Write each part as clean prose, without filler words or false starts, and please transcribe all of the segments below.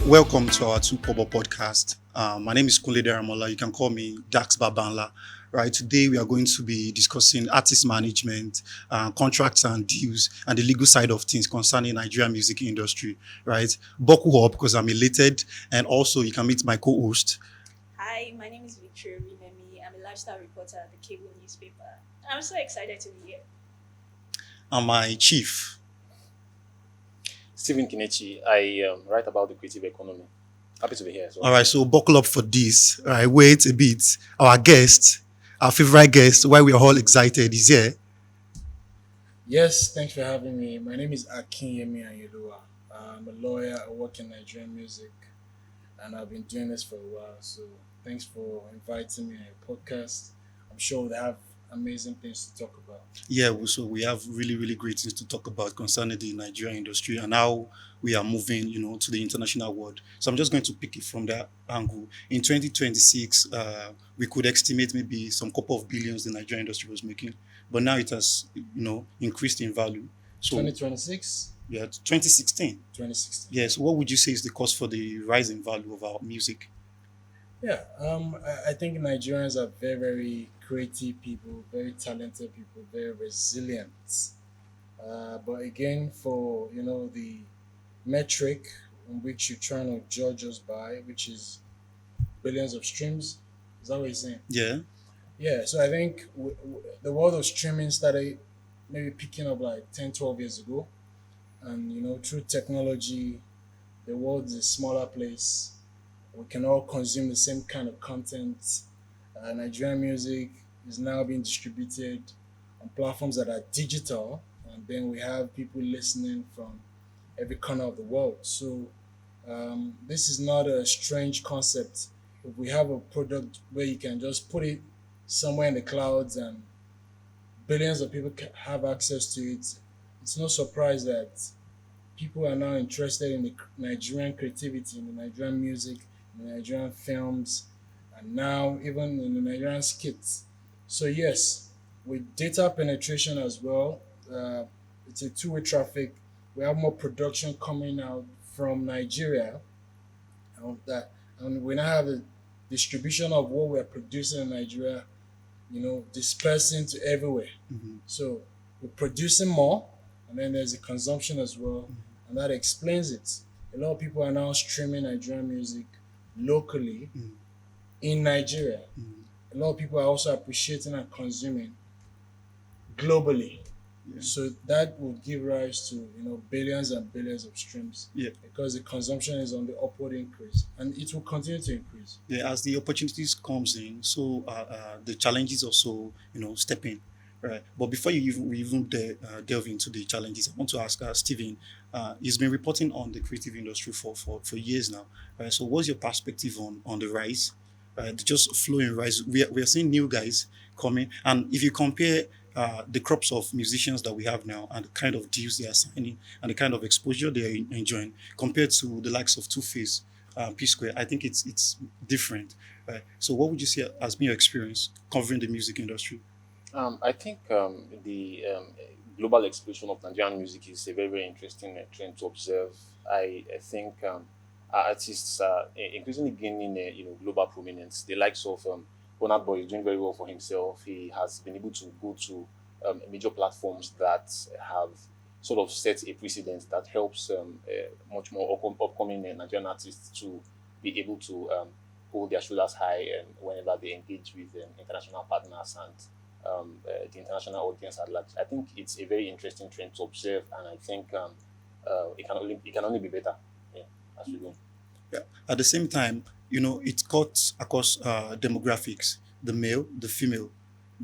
Welcome to our Kobo Podcast. My name is Kunle Daramola. You can call me Dax Babanla. Right, today we are going to be discussing artist management, contracts and deals, and the legal side of things concerning Nigerian music industry. Right, buckle up because I'm elated, and also you can meet my co-host. Hi, my name is Victoria Rinemi. I'm a lifestyle reporter at the Cable newspaper. I'm so excited to be here. And my chief. Stephen Kinechi, I write about the creative economy. Happy to be here as well. All right, so buckle up for this. All right, wait a bit. Our guest, our favorite guest, why we are all excited, is here. Yes, thanks for having me. My name is Akinyemi Ayinoluwa. I'm a lawyer. I work in Nigerian music, and I've been doing this for a while. So thanks for inviting me on your podcast. I'm sure we'll have amazing things to talk about. Yeah, so we have really great things to talk about concerning the Nigerian industry and how we are moving, to the international world. So I'm just going to pick it from that angle. In 2026, we could estimate maybe some couple of billions the Nigerian industry was making, but now it has, increased in value. So 2026, yeah, 2016. 2016. Yeah. So what would you say is the cause for the rise in value of our music? Yeah, I think Nigerians are very creative people, very talented people, very resilient. But again, for the metric in which you're trying to judge us by, which is billions of streams, is that what you're saying? Yeah. Yeah, so I think the world of streaming started maybe picking up like 10, 12 years ago. And, through technology, the world is a smaller place. We can all consume the same kind of content. Nigerian music is now being distributed on platforms that are digital. And then we have people listening from every corner of the world. So this is not a strange concept. If we have a product where you can just put it somewhere in the clouds and billions of people have access to it, it's no surprise that people are now interested in the Nigerian creativity, in the Nigerian music, in the Nigerian films, and now even in the Nigerian skits. So yes, with data penetration as well, it's a two-way traffic. We have more production coming out from Nigeria, and we now have a distribution of what we're producing in Nigeria, dispersing to everywhere. Mm-hmm. So we're producing more, and then there's a consumption as well, and that explains it. A lot of people are now streaming Nigerian music locally in Nigeria. A lot of people are also appreciating and consuming globally. Yeah. So that will give rise to billions and billions of streams. Yeah. Because the consumption is on the upward increase, and it will continue to increase. Yeah, as the opportunities comes in, so the challenges also, step in, right? But before we even delve into the challenges, I want to ask Stephen. He's been reporting on the creative industry for years now, right? So, what's your perspective on the rise, right? Just flowing rise. We are seeing new guys coming, and if you compare the crops of musicians that we have now and the kind of deals they are signing and the kind of exposure they are enjoying compared to the likes of Two Face, P Square, I think it's different. Right? So, what would you say has been your experience covering the music industry? I think the global explosion of Nigerian music is a very interesting trend to observe. I think our artists are increasingly gaining global prominence. The likes of Bonad Boy is doing very well for himself. He has been able to go to major platforms that have sort of set a precedent that helps much more upcoming Nigerian artists to be able to hold their shoulders high whenever they engage with international partners and the international audience at large. I think it's a very interesting trend to observe, and I think it can only be better. Yeah, as we go. Yeah. At the same time, it cuts across demographics, the male, the female.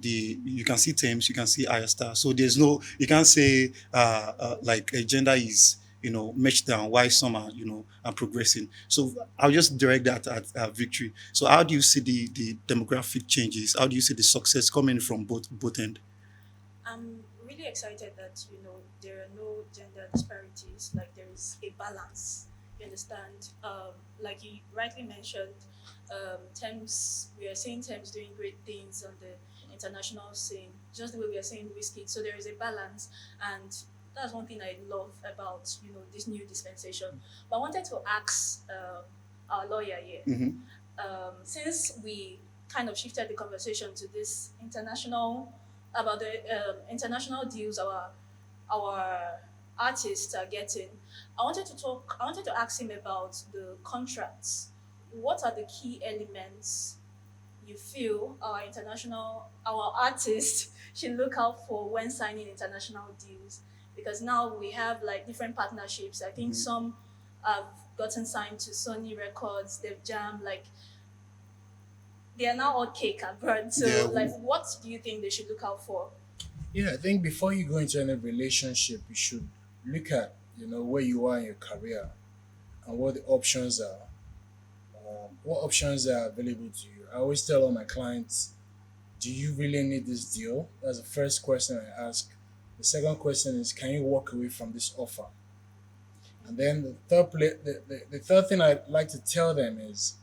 You can see Thames, you can see Ayasta. So there's no, you can't say like a gender is matched down while some are progressing. So I'll just direct that at Victory. So how do you see the demographic changes? How do you see the success coming from both end? I'm really excited that there are no gender disparities. Like there is a balance. You understand? Like you rightly mentioned, Thames. We are seeing Thames doing great things on the international scene, just the way we are seeing Whiskey. So there is a balance, and That's one thing I love about this new dispensation. But I wanted to ask our lawyer here, Mm-hmm. since we kind of shifted the conversation to this international about the international deals our artists are getting. I wanted to ask him about the contracts. What are the key elements you feel our artists should look out for when signing international deals? Because now we have like different partnerships. I think Mm-hmm. some have gotten signed to Sony Records, they've jammed, like they are now all cake and burn. Yeah. So like what do you think they should look out for? Yeah, I think before you go into any relationship, you should look at where you are in your career and what the options are. What options are available to you? I always tell all my clients, do you really need this deal? That's the first question I ask. The second question is, can you walk away from this offer? And then the third thing I like to tell them is,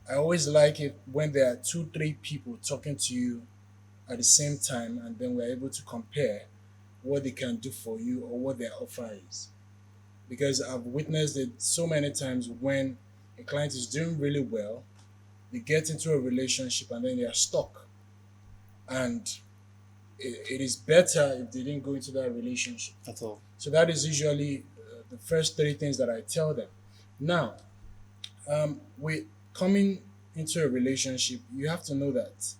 I always like it when there are two, three people talking to you at the same time, and then we're able to compare what they can do for you or what their offer is. Because I've witnessed it so many times when a client is doing really well, they get into a relationship and then they are stuck. And it is better if they didn't go into that relationship. At all. So that is usually the first three things that I tell them. Now, with coming into a relationship, you have to know that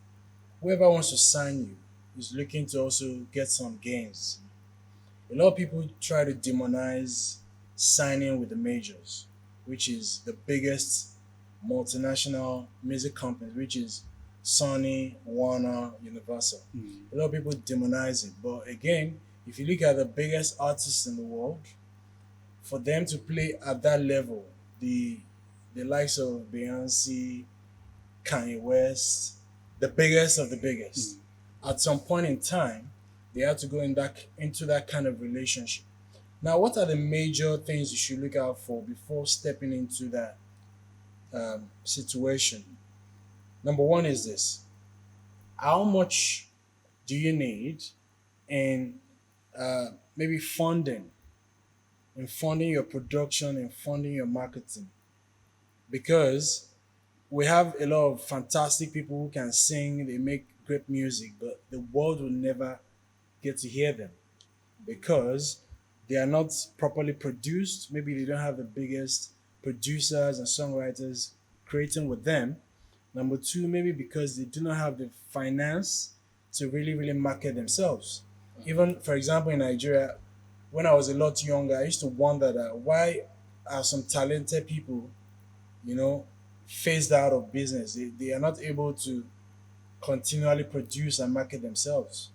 whoever wants to sign you is looking to also get some gains. A lot of people try to demonize signing with the majors, which is the biggest multinational music companies, which is Sony, Warner, Universal. Mm. A lot of people demonize it, but again, if you look at the biggest artists in the world, for them to play at that level, the likes of Beyonce, Kanye West, the biggest of the biggest, at some point in time, they have to go into that kind of relationship. Now, what are the major things you should look out for before stepping into that situation? Number one is this: how much do you need in maybe funding your production and funding your marketing? Because we have a lot of fantastic people who can sing, they make great music, but the world will never get to hear them because they are not properly produced. Maybe they don't have the biggest producers and songwriters creating with them. Number two, maybe because they do not have the finance to really, really market themselves. Even, for example, in Nigeria, when I was a lot younger, I used to wonder that why are some talented people, you know, phased out of business? They are not able to continually produce and market themselves.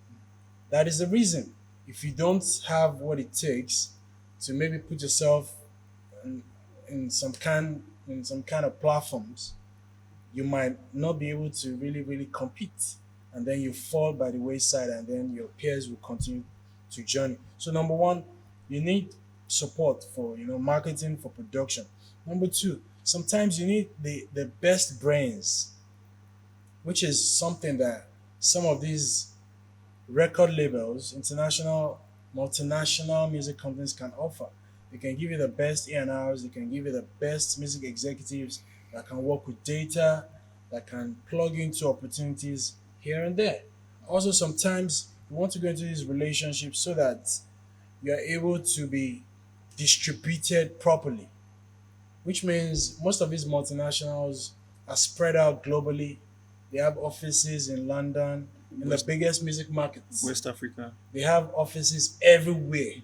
That is the reason. If you don't have what it takes to maybe put yourself in, in some kind of platforms, you might not be able to really, really compete. And then you fall by the wayside, and then your peers will continue to journey. So number one, you need support for marketing, for production. Number two, sometimes you need the best brains, which is something that some of these record labels, international, multinational music companies can offer. They can give you the best A&Rs, they can give you the best music executives that can work with data, that can plug into opportunities here and there. Also, sometimes you want to go into these relationships so that you are able to be distributed properly, which means most of these multinationals are spread out globally. They have offices in London, in the West, biggest music markets. West Africa. They have offices everywhere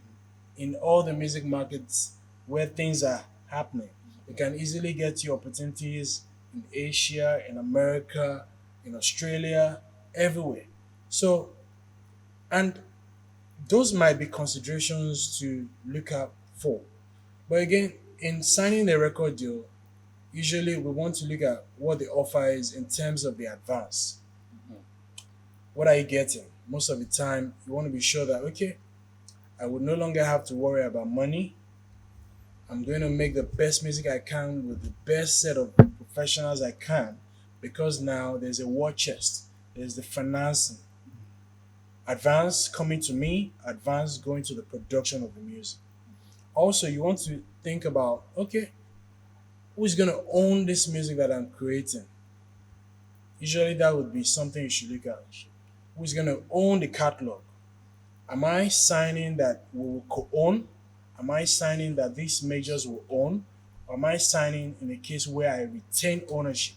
in all the music markets where things are happening. They can easily get you opportunities in Asia, in America, in Australia, everywhere. So, and those might be considerations to look out for. But again, in signing a record deal, usually we want to look at what the offer is in terms of the advance. What are you getting? Most of the time, you want to be sure that, okay, I would no longer have to worry about money. I'm going to make the best music I can with the best set of professionals I can because now there's a war chest, there's the financing. advance coming to me, advance going to the production of the music. Also, you want to think about, okay, who's going to own this music that I'm creating? Usually that would be something you should look at. Who's going to own the catalog? Am I signing that we will co-own? Am I signing that these majors will own? Or am I signing in a case where I retain ownership?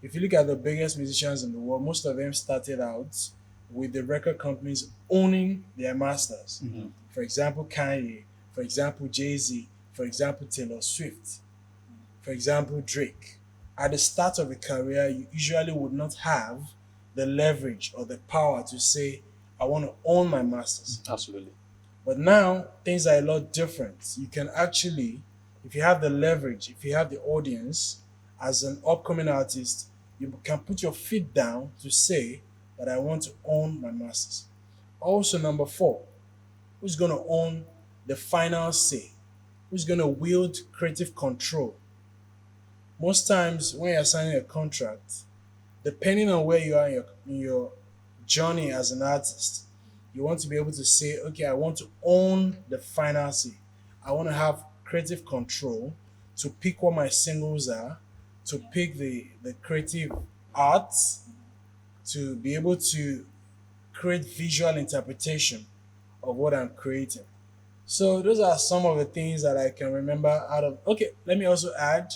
If you look at the biggest musicians in the world, most of them started out with the record companies owning their masters. Mm-hmm. For example, Kanye, for example, Jay-Z, for example, Taylor Swift, for example, Drake. At the start of a career, you usually would not have the leverage or the power to say, I want to own my masters. Absolutely. But now, things are a lot different. You can actually, if you have the leverage, if you have the audience, as an upcoming artist, you can put your feet down to say that I want to own my masters. Also, number 4, who's going to own the final say? Who's going to wield creative control? Most times when you're signing a contract, depending on where you are in your journey as an artist, you want to be able to say, okay, I want to own the final say. I want to have creative control to pick what my singles are, to pick the creative arts, to be able to create visual interpretation of what I'm creating. So those are some of the things that I can remember out of. Okay, let me also add,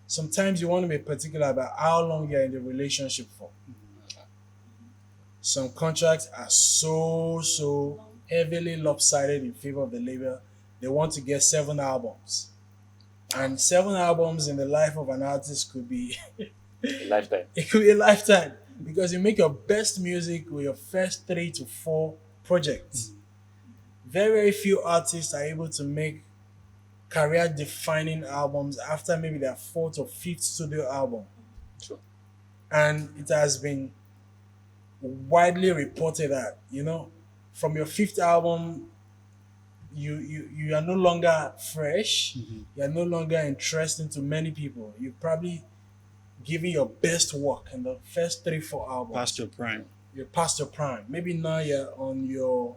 sometimes you want to be particular about how long you're in the relationship for. Some contracts are so heavily lopsided in favor of the label. They want to get 7 albums. And 7 albums in the life of an artist could be A lifetime. it could be a lifetime, because you make your best music with your first 3 to 4 projects. Very few artists are able to make career defining albums after maybe their 4th or 5th studio album. Sure. And it has been widely reported that, from your 5th album, you are no longer fresh. Mm-hmm. You are no longer interesting to many people. You probably giving your best work in the first 3-4 albums. Past your prime. You're past your prime. Maybe now you're on your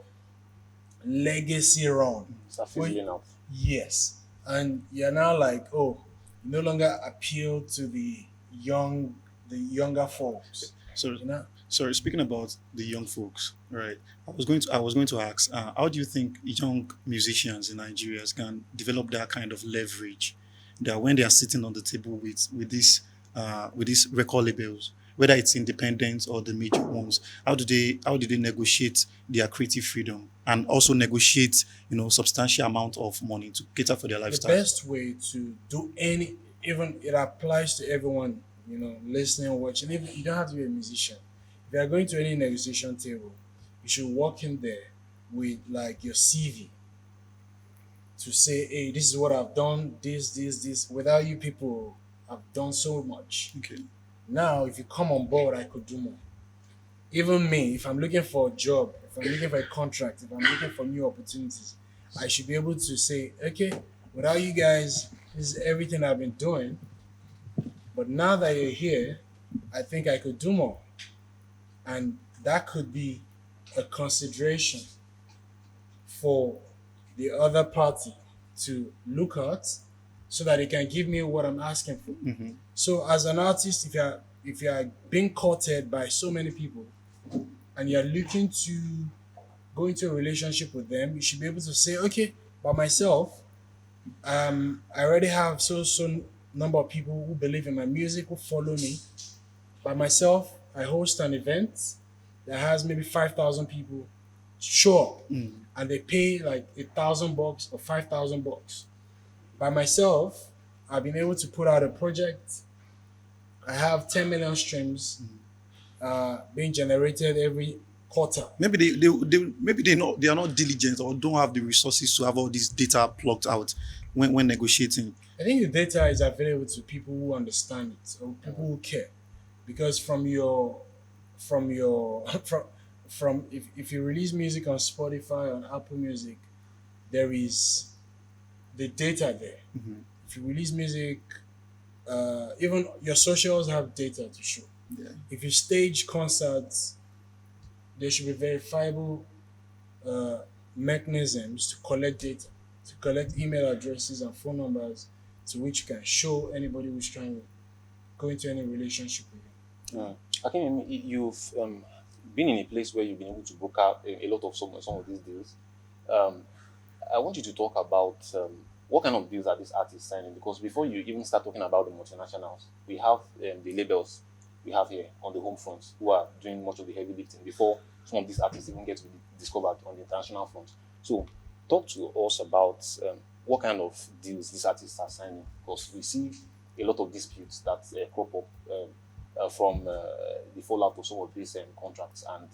legacy run. Start fizzling out. Yes. And you're now like, oh, you no longer appeal to the younger folks. So, You know? sorry, speaking about the young folks, right? I was going to ask, how do you think young musicians in Nigeria can develop that kind of leverage that when they are sitting on the table with these record labels, whether it's independent or the major ones, how do they negotiate their creative freedom and also negotiate substantial amount of money to cater for their The lifestyle? best way to do even it applies to everyone, listening, watching. Even you don't have to be a musician. If you are going to any negotiation table, you should walk in there with like your CV to say, hey, this is what I've done, this. Without you people, I've done so much. Okay. Now, if you come on board, I could do more. Even me, if I'm looking for a job, if I'm looking for a contract, if I'm looking for new opportunities, I should be able to say, okay, without you guys, this is everything I've been doing. But now that you're here, I think I could do more. And that could be a consideration for the other party to look at so that they can give me what I'm asking for. Mm-hmm. So as an artist, if you are being courted by so many people and you're looking to go into a relationship with them, you should be able to say, okay, by myself, I already have so number of people who believe in my music, who follow me. By myself, I host an event that has maybe 5,000 people show up, and they pay like $1,000 or $5,000. By myself, I've been able to put out a project. I have 10 million streams being generated every quarter. Maybe they are not diligent or don't have the resources to have all this data plugged out when negotiating. I think the data is available to people who understand it or people who care, because from if you release music on Spotify, on Apple Music, there is the data there. Mm-hmm. If you release music, even your socials have data to show. Yeah. If you stage concerts, there should be verifiable uh, mechanisms to collect data, to collect email addresses and phone numbers to which you can show anybody who's trying to go into any relationship with you. Mm. Akinyemi, you've been in a place where you've been able to broker a lot of some of these deals. Um, I want you to talk about what kind of deals are these artists signing? Because before you even start talking about the multinationals, we have the labels we have here on the home front who are doing much of the heavy lifting before some of these artists even get to be discovered on the international front. So, talk to us about what kind of deals these artists are signing, because we see a lot of disputes that crop up from the fallout of some of these contracts, and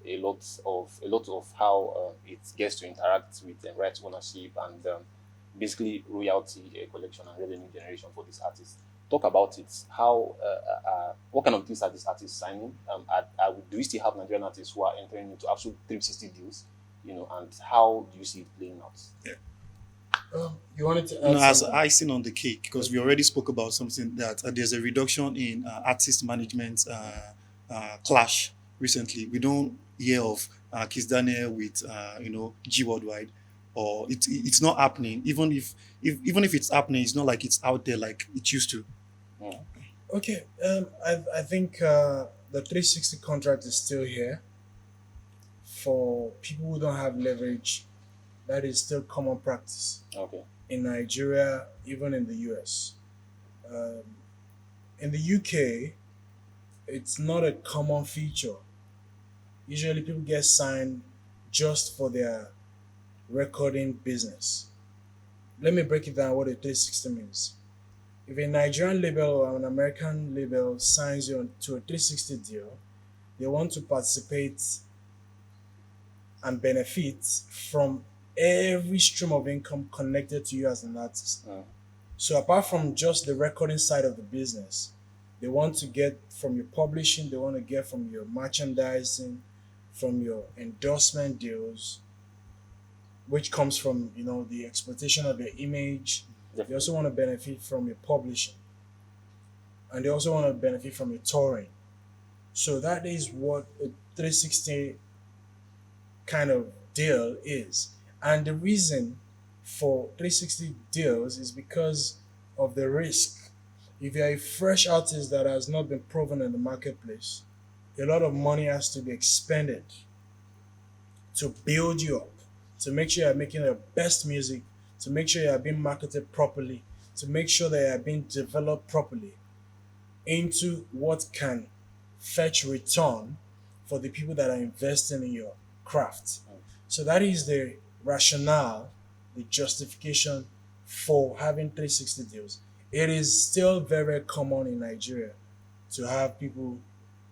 a lot of how it gets to interact with rights ownership and basically royalty collection and revenue generation for these artists. Talk about it. How what kind of deals are these artists signing? Do we still have Nigerian artists who are entering into absolute 360 deals? And how do you see it playing out? You wanted to You add know, as something? icing on the cake, because we already spoke about something that there's a reduction in artist management clash recently. We don't hear of Kiss Daniel with G Worldwide, or it's not happening. Even if it's happening, it's not like it's out there like it used to. Mm. Okay, I think the 360 contract is still here for people who don't have leverage. That is still common practice Okay. in Nigeria, even in the US. Um, in the UK, it's not a common feature. Usually, people get signed just for their recording business. Let me break it down what a 360 means. If a Nigerian label or an American label signs you to a 360 deal, they want to participate and benefit from every stream of income connected to you as an artist. Mm. So apart from just the recording side of the business, they want to get from your publishing, they want to get from your merchandising, from your endorsement deals, which comes from the exploitation of your image. They Definitely. also want to benefit from your publishing, and they also want to benefit from your touring. So that is what a 360 kind of deal is. And the reason for 360 deals is because of the risk. If you're a fresh artist that has not been proven in the marketplace, a lot of money has to be expended to build you up, to make sure you're making the best music, to make sure you're being marketed properly, to make sure that you're being developed properly into what can fetch return for the people that are investing in your craft. So that is the rationale, the justification for having 360 deals. It is still very common in Nigeria to have people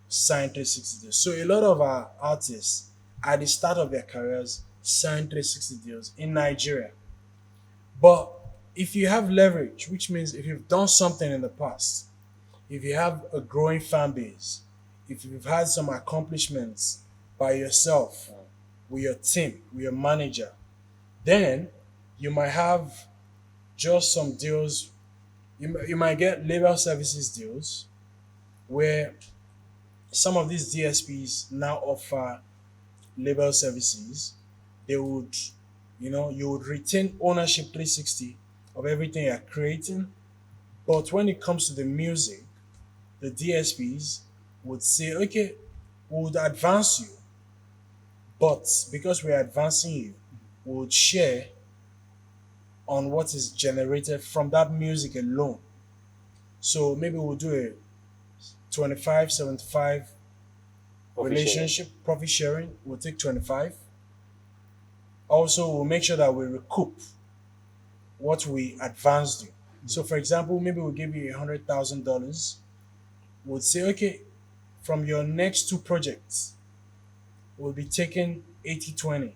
sign 360 deals. So a lot of our artists at the start of their careers sign 360 deals in Nigeria. But if you have leverage, which means if you've done something in the past, if you have a growing fan base, if you've had some accomplishments by yourself, with your team, with your manager, then you might have just some deals. You might get label services deals where some of these DSPs now offer label services. They would, you would retain ownership 360 of everything you're creating. But when it comes to the music, the DSPs would say, okay, we would advance you, but because we're advancing you, we would share on what is generated from that music alone. So maybe we'll do a 25-75 Profit relationship, profit sharing. We'll take 25. Also, we'll make sure that we recoup what we advanced you. So, for example, maybe we'll give you $100,000. We'll say, okay, from your next two projects, we'll be taking 80-20.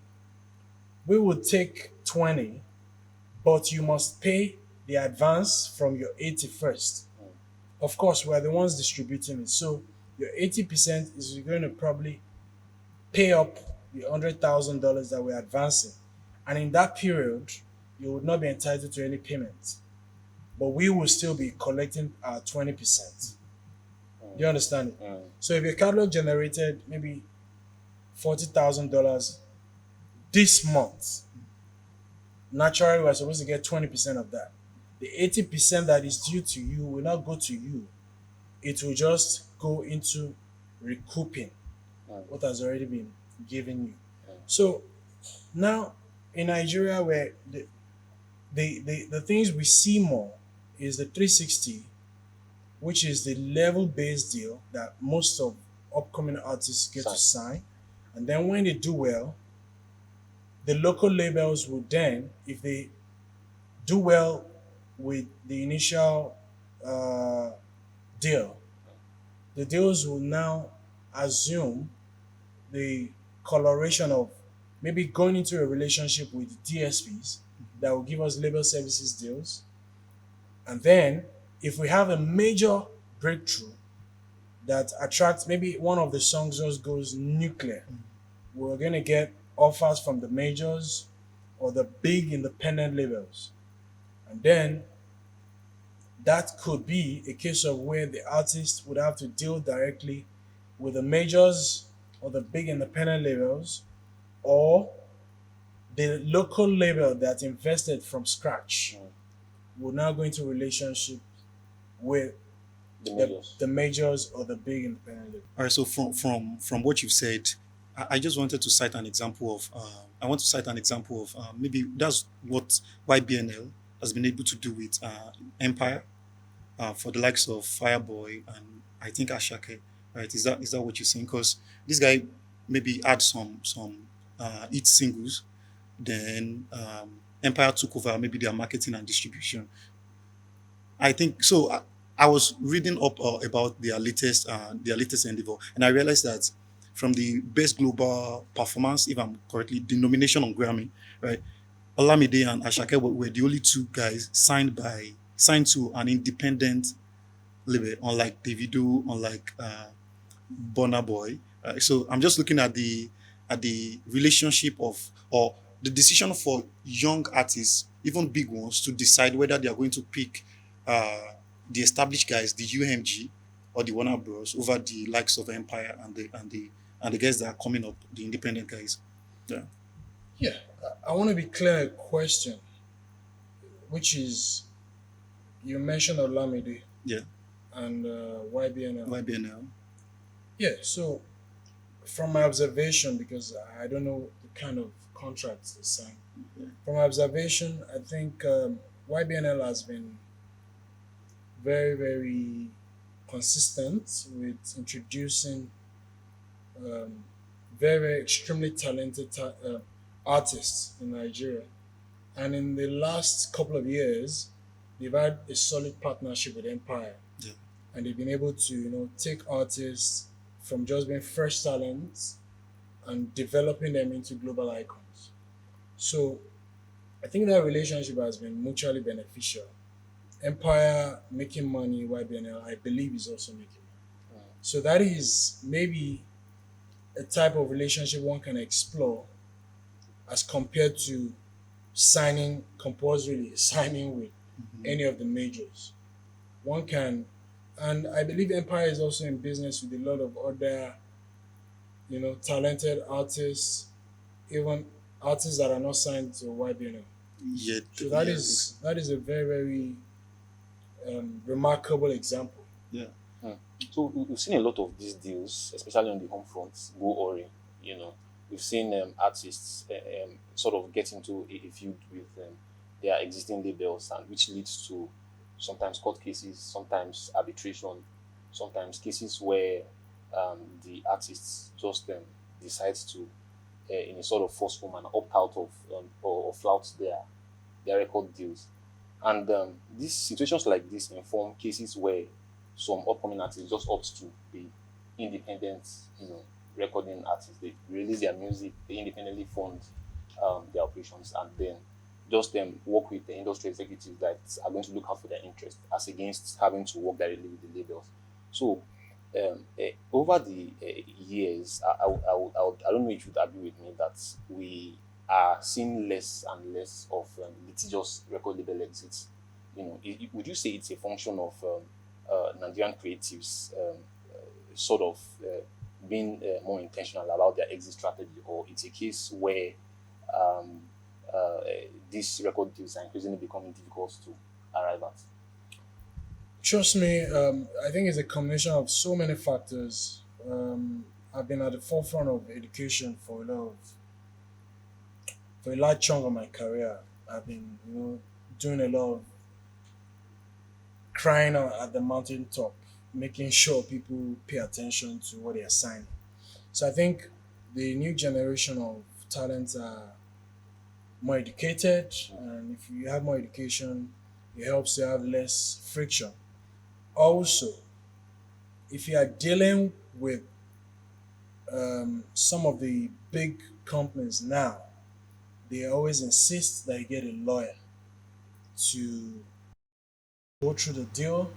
We will take 20, but you must pay the advance from your 80 first. Of course, we're the ones distributing it. So your 80% is going to probably pay up the $100,000 that we're advancing. And in that period, you would not be entitled to any payment. But we will still be collecting our 20%. Do you understand it? Mm. So if your catalog generated maybe $40,000 this month. Naturally, we're supposed to get 20% of that. The 80% that is due to you will not go to you. It will just go into recouping Mm. what has already been given you. Mm. So now in Nigeria, where the things we see more is the 360, which is the level based deal that most of upcoming artists get to sign. And then when they do well, the local labels will then, if they do well with the initial uh, deal, the deals will now assume the coloration of maybe going into a relationship with DSPs that will give us label services deals. And then if we have a major breakthrough that attracts, maybe one of the songs just goes nuclear, we're going to get offers from the majors or the big independent labels. And then that could be a case of where the artist would have to deal directly with the majors or the big independent labels, or the local label that invested from scratch will now go into relationship with The majors. the majors or the big independent labels. All right. So from what you've said, I just wanted to cite an example of. I want to cite an example of maybe that's what YBNL has been able to do with Empire, for the likes of Fireboy and I think Ashake. Right? Is that what you're saying? Because this guy maybe had some hit singles, then Empire took over maybe their marketing and distribution. I think so. I was reading up about their latest endeavor, and I realized that from the best global performance, if I'm correctly, the nomination on Grammy, right? Olamide and Ashake were the only two guys signed to an independent label, unlike Davido, unlike Burna Boy. So I'm just looking at the relationship of or the decision for young artists, even big ones, to decide whether they are going to pick the established guys, the UMG or the Warner Bros. Over the likes of Empire and the guys that are coming up, the independent guys. Yeah. Yeah, I want to be clear a question, which is you mentioned Olamide Yeah. and YBNL. YBNL. Yeah, so from my observation, because I don't know the kind of contracts they sign, from my observation, I think YBNL has been very, very consistent with introducing um, very, very extremely talented artists in Nigeria. And in the last couple of years, they've had a solid partnership with Empire. Yeah. And they've been able to, take artists from just being fresh talents and developing them into global icons. So I think that relationship has been mutually beneficial. Empire making money, YBNL, I believe, is also making money. So that is maybe a type of relationship one can explore as compared to signing with any of the majors. One can, and I believe Empire is also in business with a lot of other, talented artists, even artists that are not signed to YBNL. Yeah. So yeah, that I is a very, very remarkable example. think so. Yeah. So we've seen a lot of these deals, especially on the home front, go ori. We've seen artists sort of get into a feud with their existing labels, and which leads to sometimes court cases, sometimes arbitration, sometimes cases where the artists just decide to, in a sort of forceful manner, opt out of or flout their record deals. And these situations like this inform cases where some upcoming artists just opt to be independent, recording artists. They release their music, they independently fund their operations, and then just work with the industry executives that are going to look out for their interest, as against having to work directly with the labels. So, over the years, I don't know if you'd agree with me that we are seeing less and less of litigious record label exits. Would you say it's a function of Nigerian creatives sort of being more intentional about their exit strategy, or it's a case where um, uh, these record deals are increasingly becoming difficult to arrive at? Trust me, I think it's a combination of so many factors. I've been at the forefront of education for a large chunk of my career. I've been, doing a lot of crying out at the mountaintop, making sure people pay attention to what they are signing. So I think the new generation of talents are more educated, and if you have more education, it helps to have less friction. Also, if you are dealing with some of the big companies now, they always insist that you get a lawyer to go through the deal.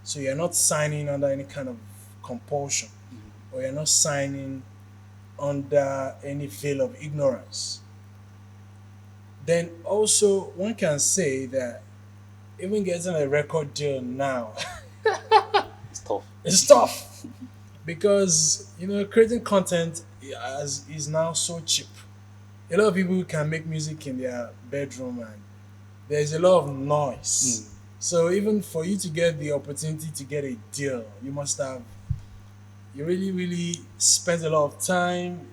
So you're not signing under any kind of compulsion, or you're not signing under any veil of ignorance. Then also, one can say that even getting a record deal now It's tough. is tough because creating content is now so cheap. A lot of people can make music in their bedroom, and there's a lot of noise. So even for you to get the opportunity to get a deal, you really, really spent a lot of time,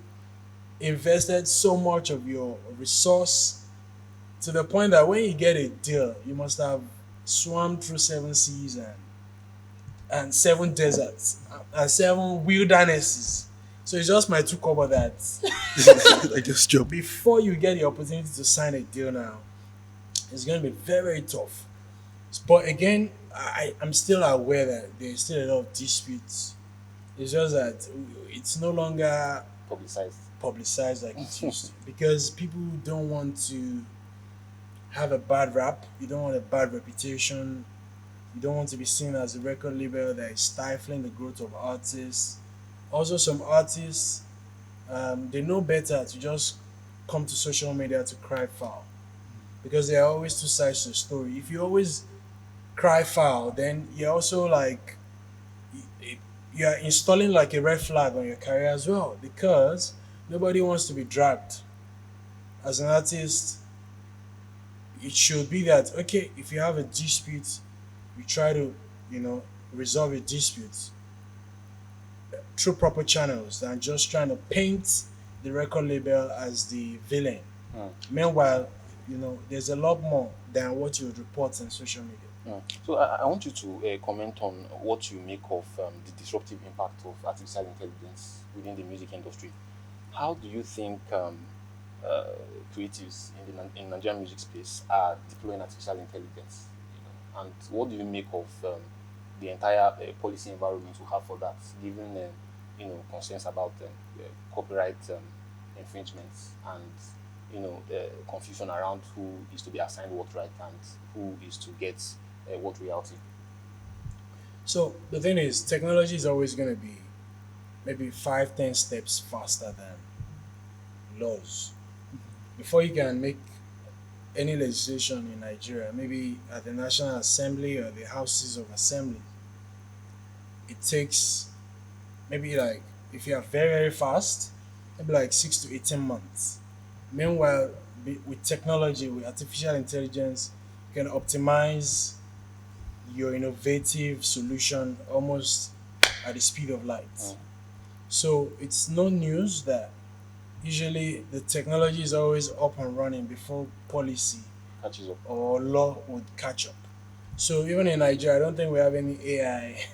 invested so much of your resource, to the point that when you get a deal, you must have swam through seven seas and seven deserts and seven wildernesses. So it's just my two cover that I just job. before you get the opportunity to sign a deal now, it's going to be very, very tough. But again, I'm still aware that there's still a lot of disputes. It's just that it's no longer Publicized. publicized like it used to, because people don't want to have a bad rap. You don't want a bad reputation. You don't want to be seen as a record label that is stifling the growth of artists. Also, some artists, they know better to just come to social media to cry foul, because there are always two sides to the story. If you always cry foul, then you're also like you're installing like a red flag on your career as well, because nobody wants to be dragged. As an artist, it should be that okay, if you have a dispute, you try to resolve a dispute through proper channels than just trying to paint the record label as the villain. Meanwhile, there's a lot more than what you would report on social media. So I want you to comment on what you make of the disruptive impact of artificial intelligence within the music industry. How do you think uh, creatives in Nigerian music space are deploying artificial intelligence? And what do you make of the entire policy environment we have for that, given concerns about copyright infringements and confusion around who is to be assigned what right and who is to get what royalty? So the thing is, technology is always going to be maybe 5, 10 steps faster than laws. Before you can make any legislation in Nigeria, maybe at the National Assembly or the Houses of Assembly, it takes maybe like, if you are very, very fast, maybe like 6 to 18 months. Meanwhile, with technology, with artificial intelligence, you can optimize your innovative solution almost at the speed of light. So it's no news that usually the technology is always up and running before policy Catches up. or law would catch up. So even in Nigeria, I don't think we have any AI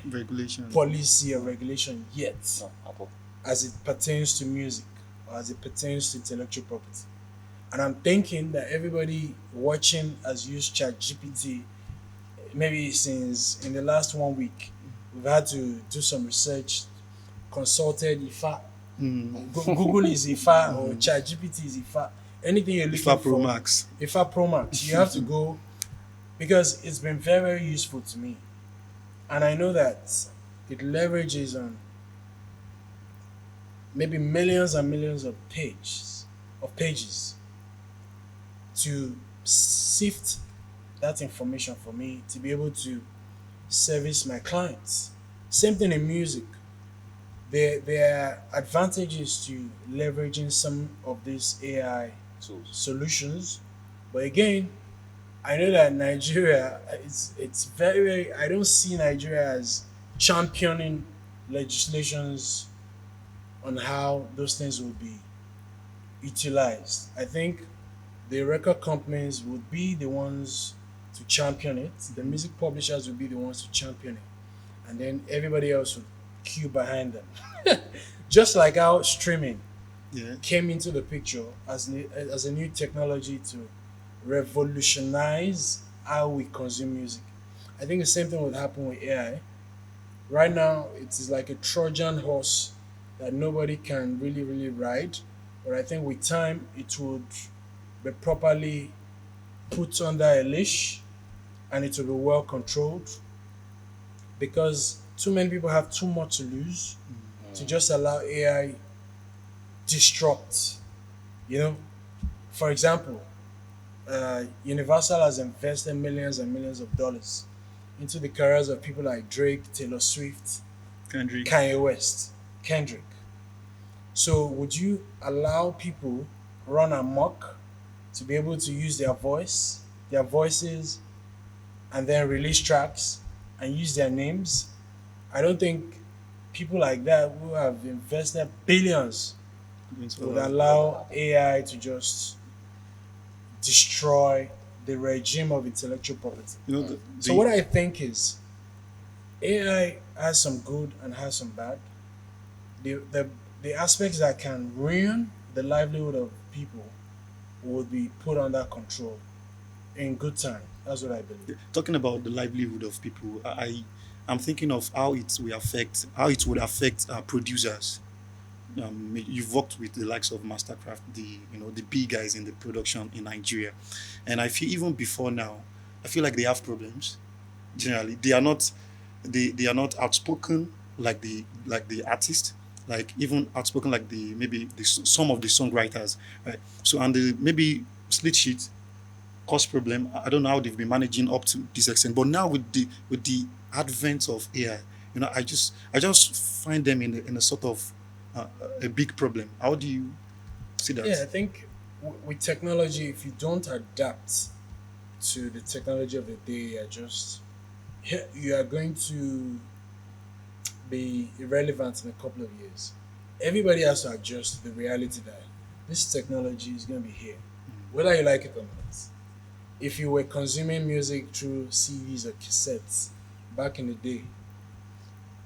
Regulation. policy or regulation yet No, at all. as it pertains to music or as it pertains to intellectual property. And I'm thinking that everybody watching has used ChatGPT maybe since in the last 1 week. We've had to do some research, consulted IFA. Google is IFA or ChatGPT is IFA. Anything you're looking IFA Pro for, Max. IFA Pro Max, you have to go, because it's been very, very useful to me. And I know that it leverages on maybe millions and millions of pages to sift that information for me to be able to service my clients. Same thing in music. there are advantages to leveraging some of these AI Tools. solutions, but again, I know that Nigeria, it's very, very, I don't see Nigeria as championing legislations on how those things will be utilized. I think the record companies would be the ones to champion it. The music publishers would be the ones to champion it, and then everybody else would queue behind them. Just like how streaming Yeah. came into the picture as a new technology to revolutionize how we consume music. I think the same thing would happen with AI. Right now, it is like a Trojan horse that nobody can really, really ride. But I think with time, it would be properly put under a leash and it will be well controlled because too many people have too much to lose to just allow AI disrupt. You know, for example, Universal has invested millions and millions of dollars into the careers of people like Drake, Taylor Swift, Kendrick. Kanye West, Kendrick. So would you allow people run amok to be able to use their voices, and then release tracks and use their names? I don't think people like that who have invested billions would allow AI to just destroy the regime of intellectual property. You know, So what I think is AI has some good and has some bad. The aspects that can ruin the livelihood of people would be put under control in good time. That's what I believe. talking about the livelihood of people, I'm thinking of how it would affect producers. You've worked with the likes of Mastercraft, the big guys in the production in Nigeria, and I feel even before now, I feel like they have problems. Generally, they are not outspoken like the artist, like even outspoken like some of the songwriters, right? So and the maybe split sheet cause problem. I don't know how they've been managing up to this extent, but now with the advent of AI, I just find them in a sort of a big problem. How do you see that? Yeah, I think with technology, if you don't adapt to the technology of the day, you are going to be irrelevant in a couple of years. Everybody has to adjust to the reality that this technology is going to be here, whether you like it or not. If you were consuming music through CDs or cassettes back in the day,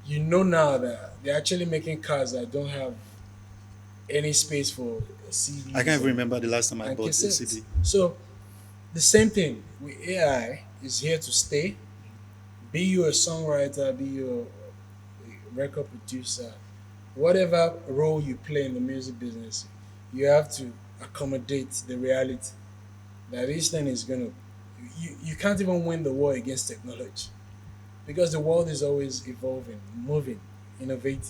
you know now that they're actually making cars that don't have any space for CDs. I can't even remember the last time I and bought a cassettes. CD. So the same thing with AI is here to stay. Be you a songwriter, be you a record producer, whatever role you play in the music business, you have to accommodate the reality that this thing is gonna. You can't even win the war against technology because the world is always evolving, moving, innovating.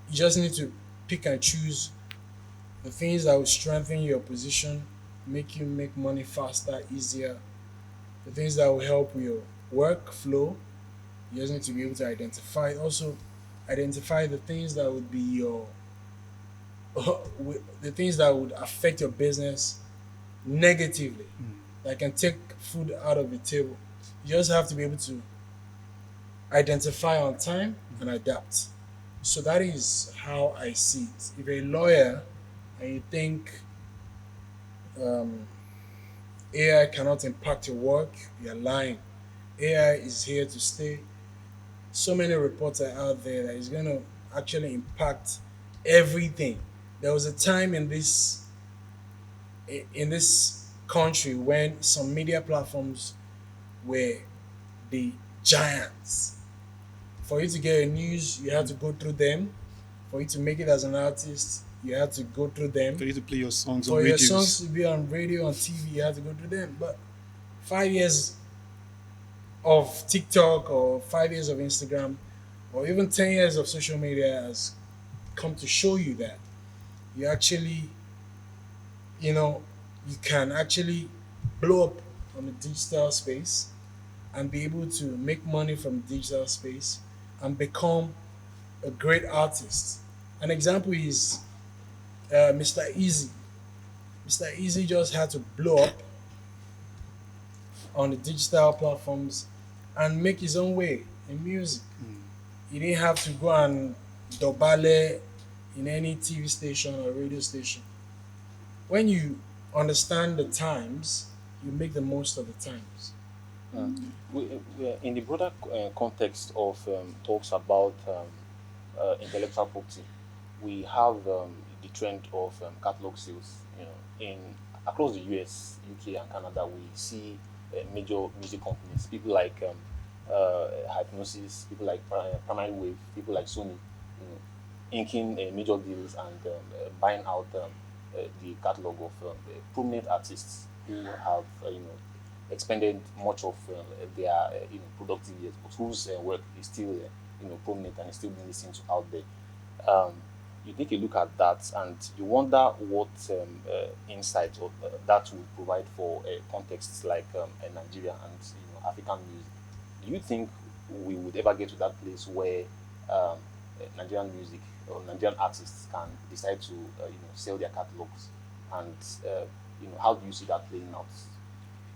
You just need to pick and choose the things that will strengthen your position, make you make money faster, easier, the things that will help your workflow. You just need to be able to identify the things that would be the things that would affect your business negatively, that can take food out of the table. You just have to be able to identify on time and adapt. So that is how I see it. If you're a lawyer and you think AI cannot impact your work, you're lying. AI is here to stay. So many reports are out there that is going to actually impact everything. There was a time in this country when some media platforms were the giants. For you to get a news, you had to go through them. For you to make it as an artist, you had to go through them. For you to play your songs on For your radios. songs to be on radio, on TV, you had to go through them. But 5 years of TikTok or 5 years of Instagram or even 10 years of social media has come to show you that you actually, you can actually blow up on the digital space and be able to make money from digital space and become a great artist. An example is Mr. Easy. Mr. Easy just had to blow up on the digital platforms and make his own way in music. Mm. He didn't have to go and dobale in any TV station or radio station. When you understand the times, you make the most of the times. In the broader context of talks about intellectual property, we have the trend of catalog sales. In across the US, UK, and Canada, we see major music companies, people like Hypnosis, people like Primary Wave, people like Sony, inking major deals and buying out the catalog of prominent artists who have expended much of their productive years, but whose work is still prominent and is still being listened to out there. You take a look at that and you wonder what insight that will provide for contexts like Nigeria and African music. Do you think we would ever get to that place where Nigerian music or Nigerian artists can decide to sell their catalogs, and how do you see that playing out?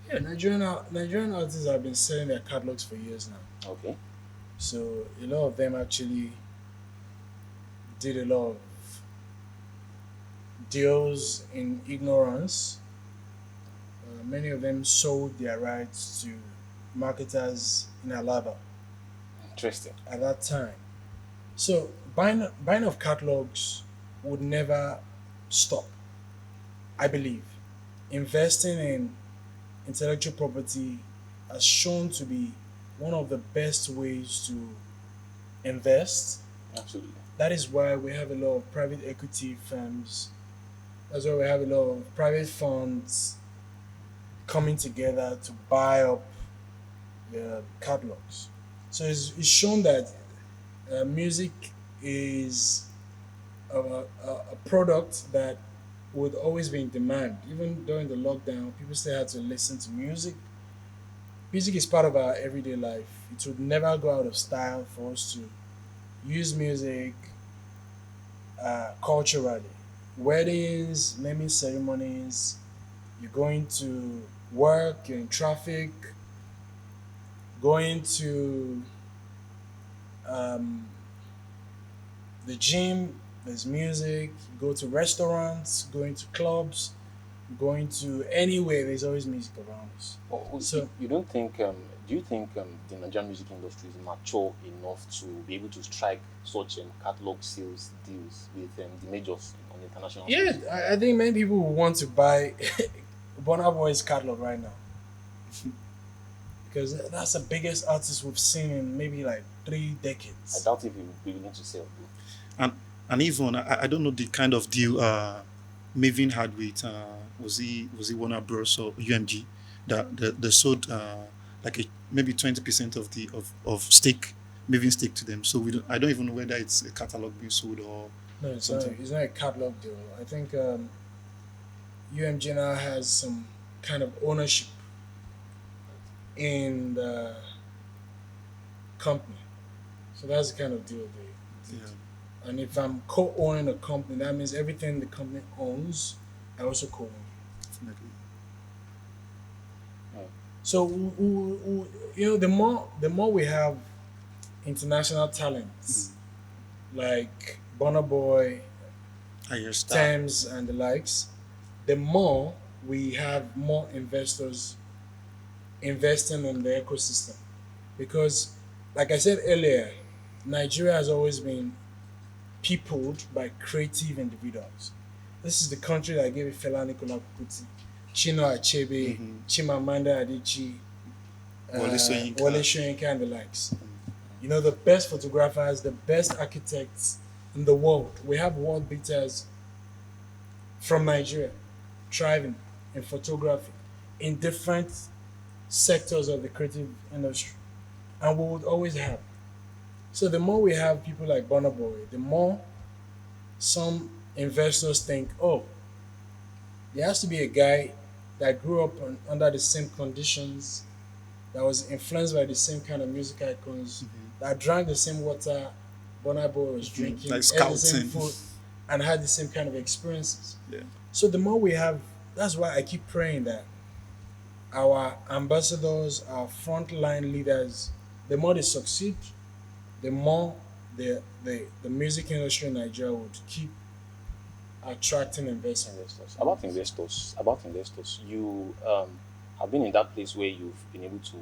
Yeah, Nigerian artists have been selling their catalogs for years now. Okay. So a lot of them actually did a lot of deals in ignorance. Many of them sold their rights to marketers in Alaba Interesting. at that time. So buying of catalogs would never stop. I believe investing in intellectual property has shown to be one of the best ways to invest. Absolutely. That is why we have a lot of private equity firms. That's why we have a lot of private funds coming together to buy up the catalogs. So it's shown that music is a product that would always be in demand. Even during the lockdown, people still had to listen to music. Music is part of our everyday life. It would never go out of style for us to use music culturally. Weddings, naming ceremonies, you're going to work, you're in traffic, going to um, the gym, there's music, you go to restaurants, going to clubs, going to anywhere, there's always music around us. So you don't think? Do you think the Nigerian music industry is mature enough to be able to strike such catalog sales deals with the majors on the international Yeah, stage? I think many people will want to buy Burna Boy's catalog right now because that's the biggest artist we've seen in maybe like 3 I decades. doubt if he will be willing to sell. Though. And even I don't know the kind of deal Maven had with was he Warner Bros or UMG that they sold like maybe 20% of the of stake Maven stake to them. So I don't even know whether it's a catalog being sold or No, it's something. not. It's not a catalog deal. I think UMG now has some kind of ownership in the company, so that's the kind of deal they did. Yeah. And if I'm co-owning a company, that means everything the company owns, I also co-own. Definitely. So the more we have international talents like Burna Boy, Higher star. Thames, and the likes, the more we have more investors investing in the ecosystem. Because, like I said earlier, Nigeria has always been peopled by creative individuals. This is the country that gave Fela Nicola Kuti, Chino Achebe, Chimamanda Adichie, Wole Soyinka. Wole Soyinka, and the likes. You know, the best photographers, the best architects in the world. We have world beaters from Nigeria thriving in photography in different sectors of the creative industry. And we would always have. So the more we have people like Burna Boy, the more some investors think, oh, there has to be a guy that grew up under the same conditions, that was influenced by the same kind of music icons, that drank the same water Burna Boy was drinking, Like ate the same scouting. food, and had the same kind of experiences. Yeah. So the more we have, that's why I keep praying that our ambassadors, our frontline leaders, the more they succeed, the more the music industry in Nigeria would keep attracting investment. Investors, you have been in that place where you've been able to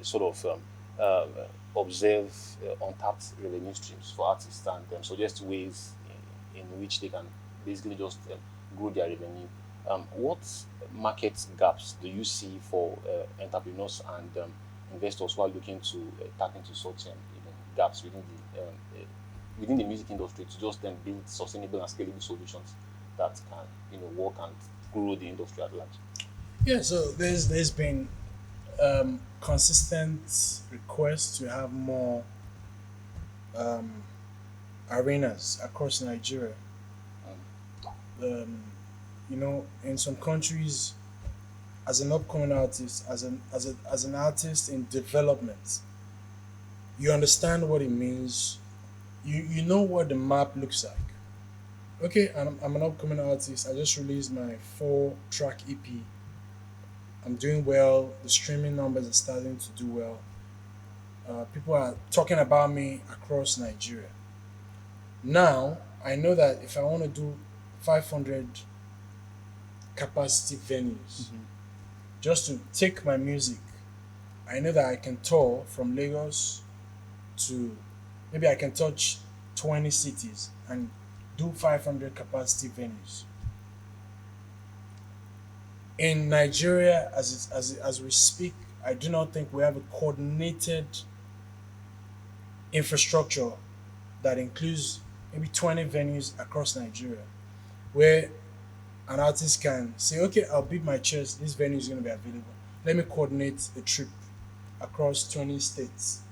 sort of observe untapped revenue streams for artists and suggest ways in which they can basically just grow their revenue. What market gaps do you see for entrepreneurs and investors who are looking to tap into such gaps within the music industry to just build sustainable and scalable solutions that can work and grow the industry at large? Yeah, so there's been consistent requests to have more um, arenas across Nigeria. Um, in some countries, as an upcoming artist, as an artist in development, you understand what it means. You know what the map looks like. Okay, I'm an upcoming artist. I just released my 4-track EP. I'm doing well. The streaming numbers are starting to do well. People are talking about me across Nigeria. Now, I know that if I want to do 500 capacity venues, just to take my music, I know that I can tour from Lagos to maybe I can touch 20 cities and do 500 capacity venues. In Nigeria, as we speak, I do not think we have a coordinated infrastructure that includes maybe 20 venues across Nigeria where an artist can say, okay, I'll beat my chest, this venue is going to be available. Let me coordinate a trip across 20 states.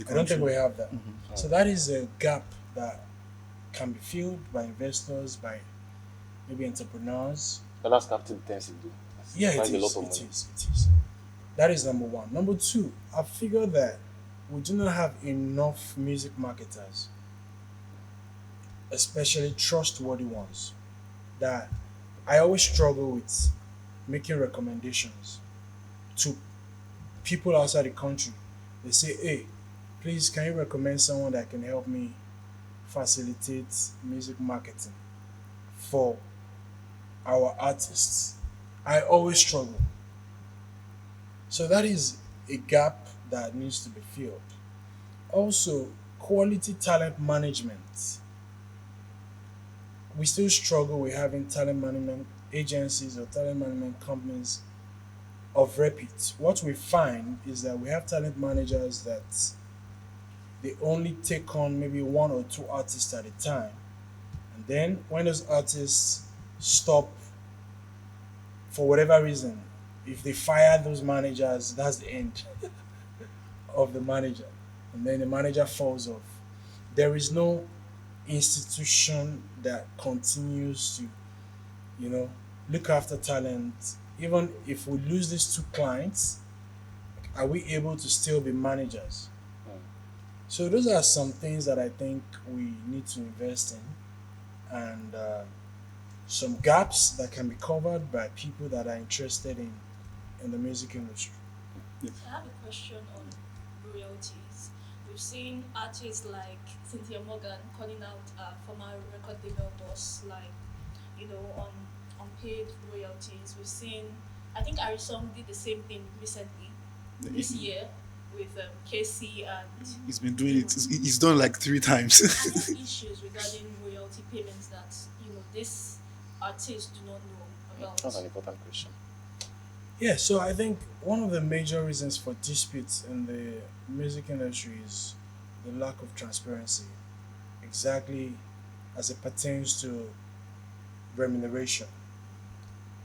I don't think we have that. So that is a gap that can be filled by investors, by maybe entrepreneurs. But that's capital intensive, though. Yeah, Quite it a lot is. of It money. is. It is. That is number one. Number two, I figure that we do not have enough music marketers, especially trustworthy ones. That I always struggle with making recommendations to people outside the country. They say, hey, please, can you recommend someone that can help me facilitate music marketing for our artists? I always struggle. So that is a gap that needs to be filled. Also, quality talent management. We still struggle with having talent management agencies or talent management companies of repute. What we find is that we have talent managers that they only take on maybe 1 or 2 artists at a time. And then when those artists stop for whatever reason, if they fire those managers, that's the end of the manager. And then the manager falls off. There is no institution that continues to, look after talent. Even if we lose these 2 clients, are we able to still be managers? So those are some things that I think we need to invest in, and some gaps that can be covered by people that are interested in the music industry. I have a question on royalties. We've seen artists like Cynthia Morgan calling out former record label boss, like, on unpaid royalties. We've seen, I think Arisong did the same thing recently, this year, with KC and He's been doing it. He's done like 3 times. are there issues regarding royalty payments that these artists do not know about? That's an important question. Yeah, so I think one of the major reasons for disputes in the music industry is the lack of transparency, exactly as it pertains to remuneration.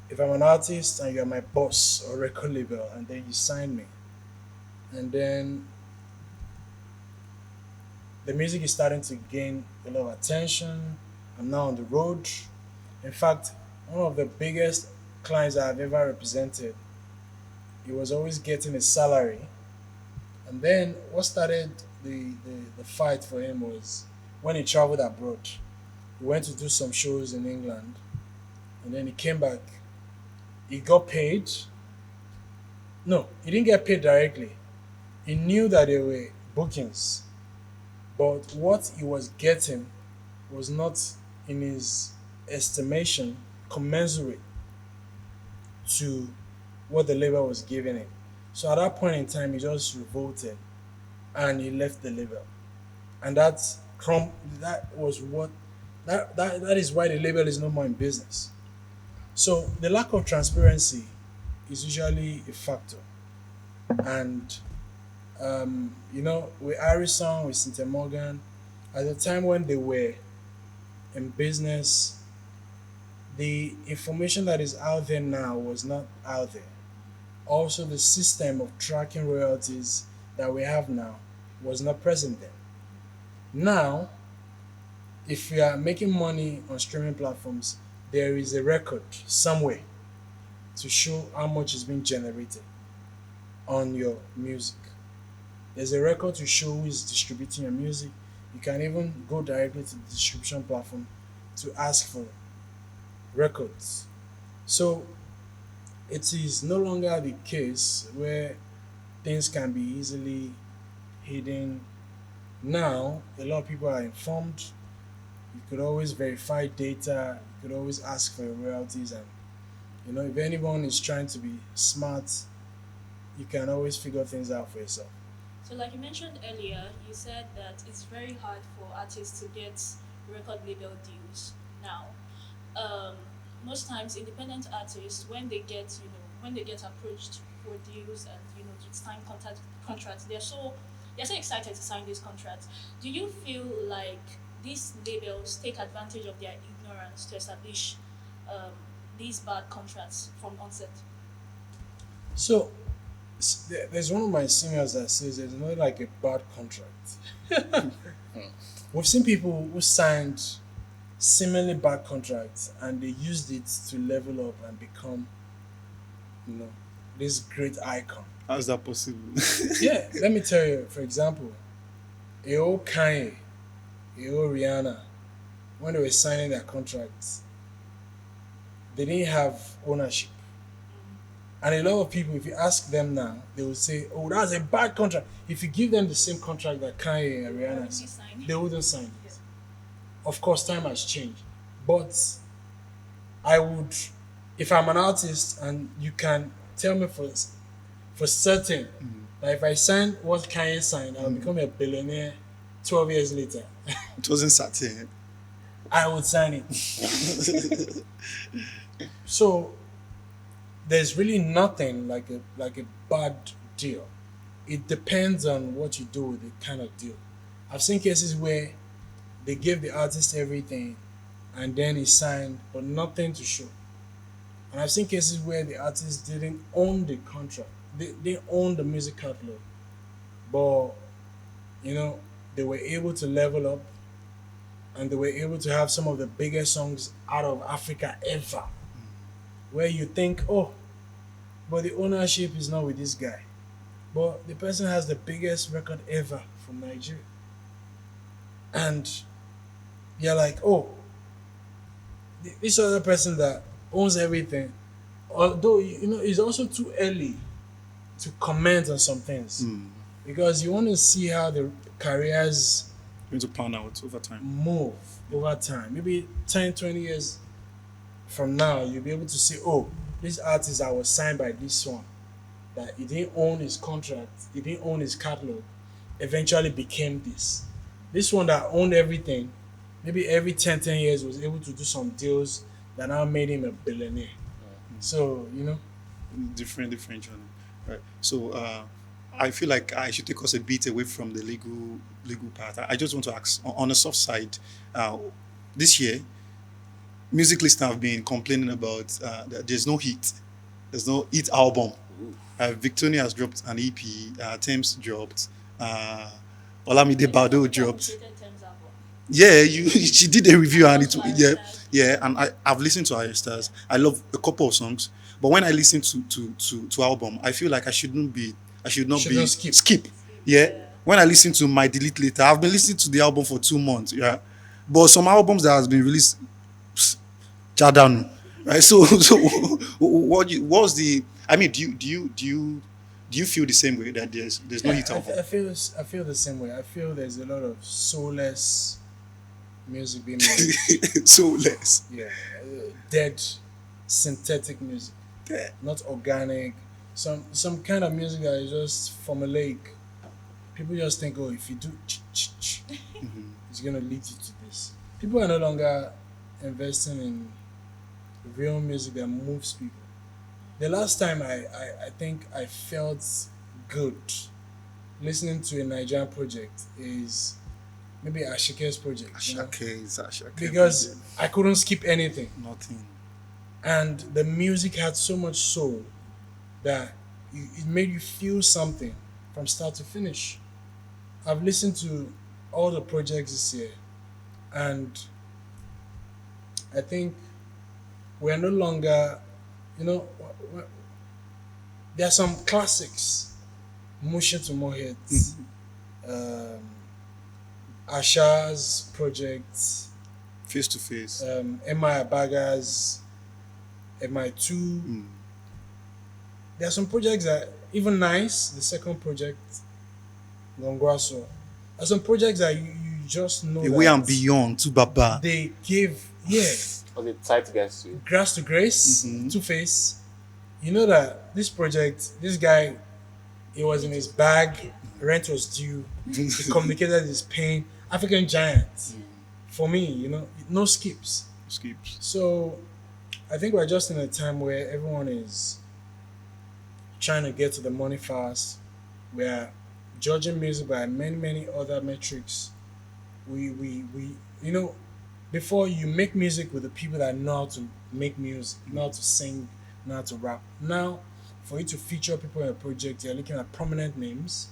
If I'm an artist and you're my boss or record label and then you sign me, and then the music is starting to gain a lot of attention, I'm now on the road. In fact, one of the biggest clients I've ever represented, he was always getting a salary. And then what started the fight for him was when he traveled abroad. He went to do some shows in England, and then he came back. He got paid. No, he didn't get paid directly. He knew that there were bookings, but what he was getting was not, in his estimation, commensurate to what the label was giving him. So at that point in time, he just revolted and he left the label. And that was what that is why the label is no more in business. So the lack of transparency is usually a factor. And with Harrison, with Cynthia Morgan, at the time when they were in business, the information that is out there now was not out there. Also, the system of tracking royalties that we have now was not present then. Now, if you are making money on streaming platforms, there is a record somewhere to show how much is being generated on your music. There's a record to show who is distributing your music. You can even go directly to the distribution platform to ask for records. So it is no longer the case where things can be easily hidden. Now, a lot of people are informed. You could always verify data. You could always ask for your royalties. And, if anyone is trying to be smart, you can always figure things out for yourself. So, like you mentioned earlier, you said that it's very hard for artists to get record label deals now. Most times, independent artists, when they get approached for deals and to sign contracts, they're so excited to sign these contracts. Do you feel like these labels take advantage of their ignorance to establish these bad contracts from onset? So, there's one of my seniors that says there's not like a bad contract. We've seen people who signed similarly bad contracts and they used it to level up and become, this great icon. How is that possible? Yeah, let me tell you, for example, a old Kanye, a old Rihanna, when they were signing their contracts, they didn't have ownership. And a lot of people, if you ask them now, they will say, oh, that's a bad contract. If you give them the same contract that Kanye and Rihanna signed, they wouldn't sign it. Yeah. Of course, time has changed. But I would, if I'm an artist and you can tell me for certain that if I sign what Kanye signed, I'll become a billionaire 12 years later. It wasn't certain. I would sign it. So there's really nothing like a bad deal. It depends on what you do with the kind of deal. I've seen cases where they gave the artist everything and then he signed but nothing to show. And I've seen cases where the artist didn't own the contract. They own the music catalog. But they were able to level up and they were able to have some of the biggest songs out of Africa ever. Where you think, oh, but the ownership is not with this guy. But the person has the biggest record ever from Nigeria. And you're like, oh, this other person that owns everything, although, it's also too early to comment on some things. Because you want to see how the careers Going to pan out over time. move over time. Maybe 10, 20 years from now, you'll be able to say, oh, this artist that was signed by this one, that he didn't own his contract, he didn't own his catalog, eventually became this. This one that owned everything, maybe every 10 years was able to do some deals that now made him a billionaire. So, Different journey. Right. So I feel like I should take us a bit away from the legal part. I just want to ask on the soft side, this year, music listeners have been complaining about that there's no hit. There's no hit album. Victoria has dropped an EP. Thames dropped. Olamide Bado dropped. Yeah, she did a review and and I've listened to her stars. I love a couple of songs, but when I listen to album, I feel like I should not be skip. skip. Yeah, when I listen to My Delete Later, I've been listening to the album for 2 months, yeah. But some albums that has been released, Jadanu, right? So what's the? I mean, do you feel the same way that there's no hit album? I feel the same way. I feel there's a lot of soulless music being made. So less. Yeah, dead, synthetic music, Yeah. not organic. Some kind of music that is just formulaic. People just think, oh, if you do, it's gonna lead you to this. People are no longer investing in real music that moves people. The last time I think I felt good listening to a Nigerian project is maybe Ashike's project. Ashake. Because I couldn't skip anything. Nothing. And the music had so much soul that it made you feel something from start to finish. I've listened to all the projects this year, and I think we're no longer, there are some classics. Musha to Mohet, Asha's project, Face to face. MI Baga's, MI2. There are some projects that even nice, the second project, Gongwaso. There are some projects that you just know The that way and beyond to Baba. they give, Or the tight guys to it. grass to grace, Mhm. Two Face. You know that this project, this guy, he was in his bag, rent was due, he communicated his pain. African giant. For me, no skips. Skips. So I think we're just in a time where everyone is trying to get to the money fast. We're judging music by many other metrics. We before you make music with the people that know how to make music, know how to sing, know how to rap. Now, for you to feature people in a project, you're looking at prominent names.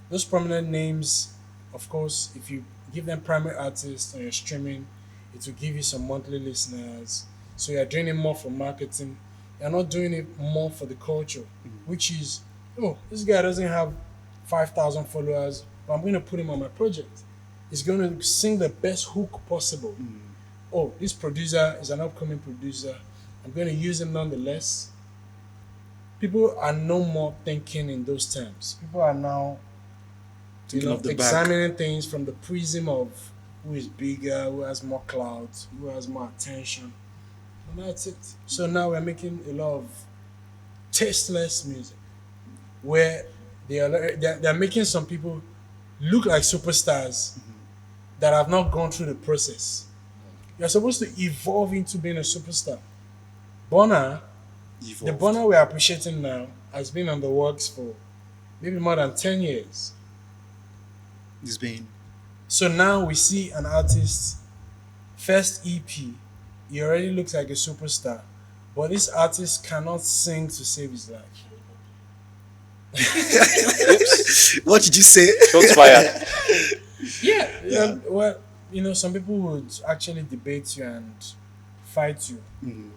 Those prominent names, of course, if you give them primary artists on your streaming, it will give you some monthly listeners. So you're doing it more for marketing. You're not doing it more for the culture, which is, oh, this guy doesn't have 5,000 followers, but I'm going to put him on my project. He's going to sing the best hook possible. Oh, this producer is an upcoming producer. I'm going to use him nonetheless. People are no more thinking in those terms. People are now Thinking of the back. examining things from the prism of who is bigger, who has more clout, who has more attention. And that's it. So now we're making a lot of tasteless music where they're making some people look like superstars that have not gone through the process. You're supposed to evolve into being a superstar. Bonner, the Bonner we're appreciating now, has been on the works for maybe more than 10 years. It's been. So now we see an artist, first EP, he already looks like a superstar, but this artist cannot sing to save his life. What did you say? Shots fired. Yeah. Well, some people would actually debate you and fight you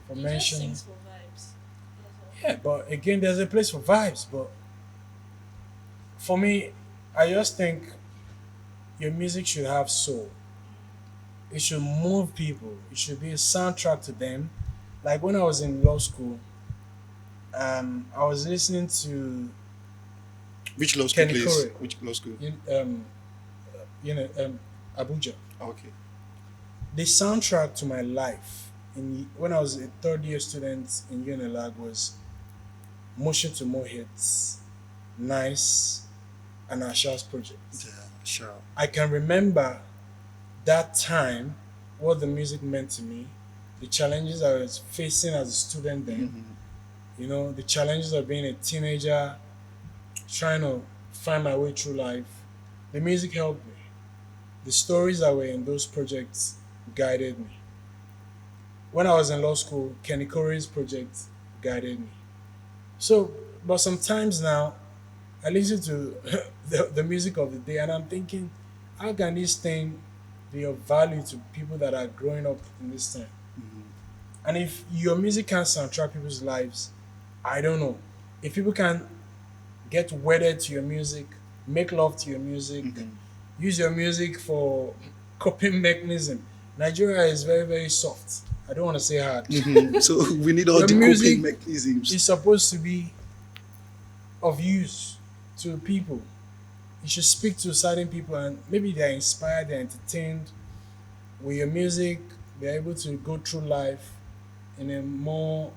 for He just mentioning. sings for vibes. That's all. Yeah, but again, there's a place for vibes. But for me, I just think your music should have soul. It should move people. It should be a soundtrack to them. Like when I was in law school, I was listening to Which law school, Kenny please? Corey. Which law school? Abuja. Okay. The soundtrack to my life when I was a third year student in UNLAG was Motion to More Hits, Nice, and Asha's project. Yeah, sure. I can remember that time, what the music meant to me, the challenges I was facing as a student then, the challenges of being a teenager, trying to find my way through life. The music helped me. The stories that were in those projects guided me. When I was in law school, Kenny Corey's project guided me. So, but sometimes now, I listen to the music of the day and I'm thinking, how can this thing be of value to people that are growing up in this time? And if your music can't soundtrack people's lives, I don't know. If people can get wedded to your music, make love to your music, Mhm. use your music for coping mechanism. Nigeria is very, very soft. I don't want to say hard. Mhm. So we need all Your the music coping mechanisms. is supposed to be of use to people. You should speak to certain people and maybe they're inspired, they're entertained with your music, they're able to go through life in a more,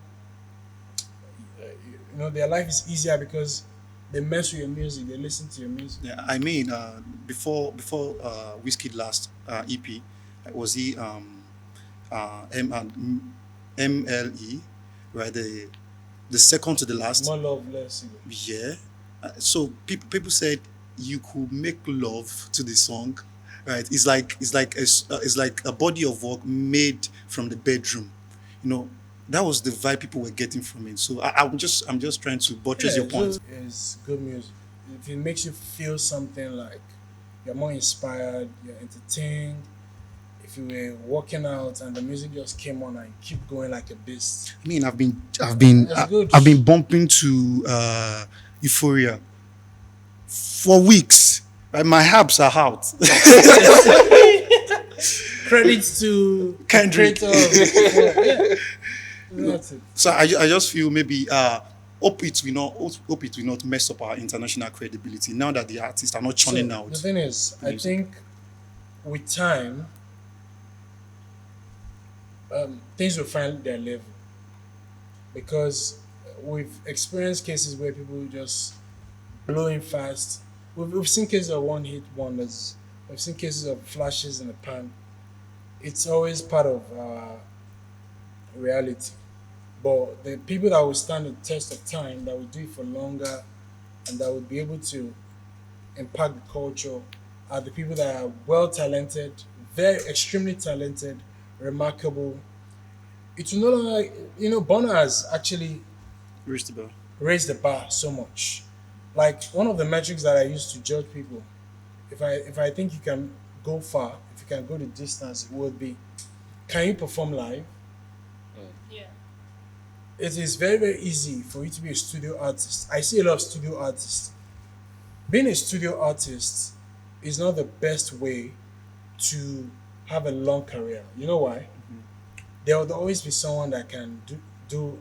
their life is easier because they mess with your music, they listen to your music. Yeah, I mean, before Whiskey last EP, was he MLE, right? The second to the last. More love, less ego. Yeah. So people said you could make love to the song, right? It's like a body of work made from the bedroom, you know. That was the vibe people were getting from it. So I'm just trying to buttress your point. So it's good music. If it makes you feel something like you're more inspired, you're entertained, if you were working out and the music just came on and you keep going like a beast. I mean, That's good. I've been bumping to Euphoria for weeks. Right? My abs are out. Credits to Kendrick. creator. Yeah. That's it. So I just feel maybe hope it will not mess up our international credibility now that the artists are not churning So out. the thing is, I music. think with time, things will find their level because we've experienced cases where people just blowing fast. We've seen cases of one hit wonders. We've seen cases of flashes in the pan. It's always part of reality. But the people that will stand the test of time, that will do it for longer, and that will be able to impact the culture, are the people that are well talented, very extremely talented, remarkable. It will no longer, Bono has actually Reach the bell. raised the bar so much. Like one of the metrics that I use to judge people, if I think you can go far, if you can go the distance, it would be, can you perform live? Yeah. It is very, very easy for you to be a studio artist. I see a lot of studio artists. Being a studio artist is not the best way to have a long career. You know why? There will always be someone that can do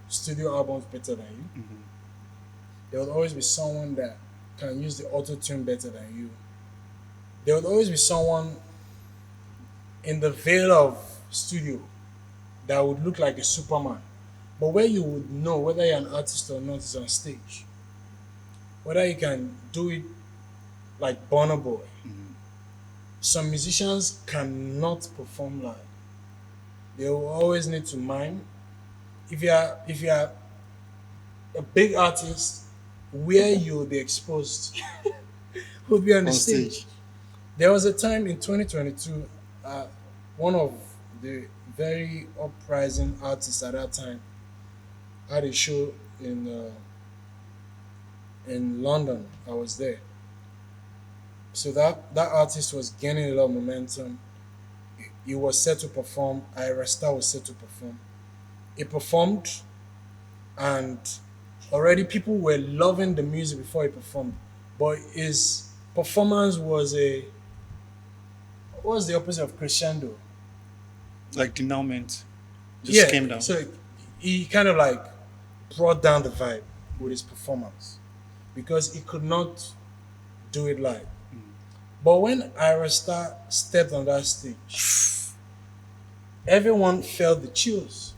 studio albums better than you. Mhm. There will always be someone that can use the auto tune better than you. There will always be someone in the veil of studio that would look like a Superman. But where you would know whether you're an artist or not is on stage. Whether you can do it like Burna Boy. Some musicians cannot perform live. They will always need to mime. If you're a big artist, where you'll be exposed will be on the On stage. stage. There was a time in 2022, one of the very uprising artists at that time had a show in London. I was there. So that artist was gaining a lot of momentum. He was set to perform. Ira Star was set to perform. He performed, and already people were loving the music before he performed. But his performance was what was the opposite of crescendo? Like denouement just came down. So he kind of like brought down the vibe with his performance because he could not do it live. But when Ira Star stepped on that stage, everyone felt the chills.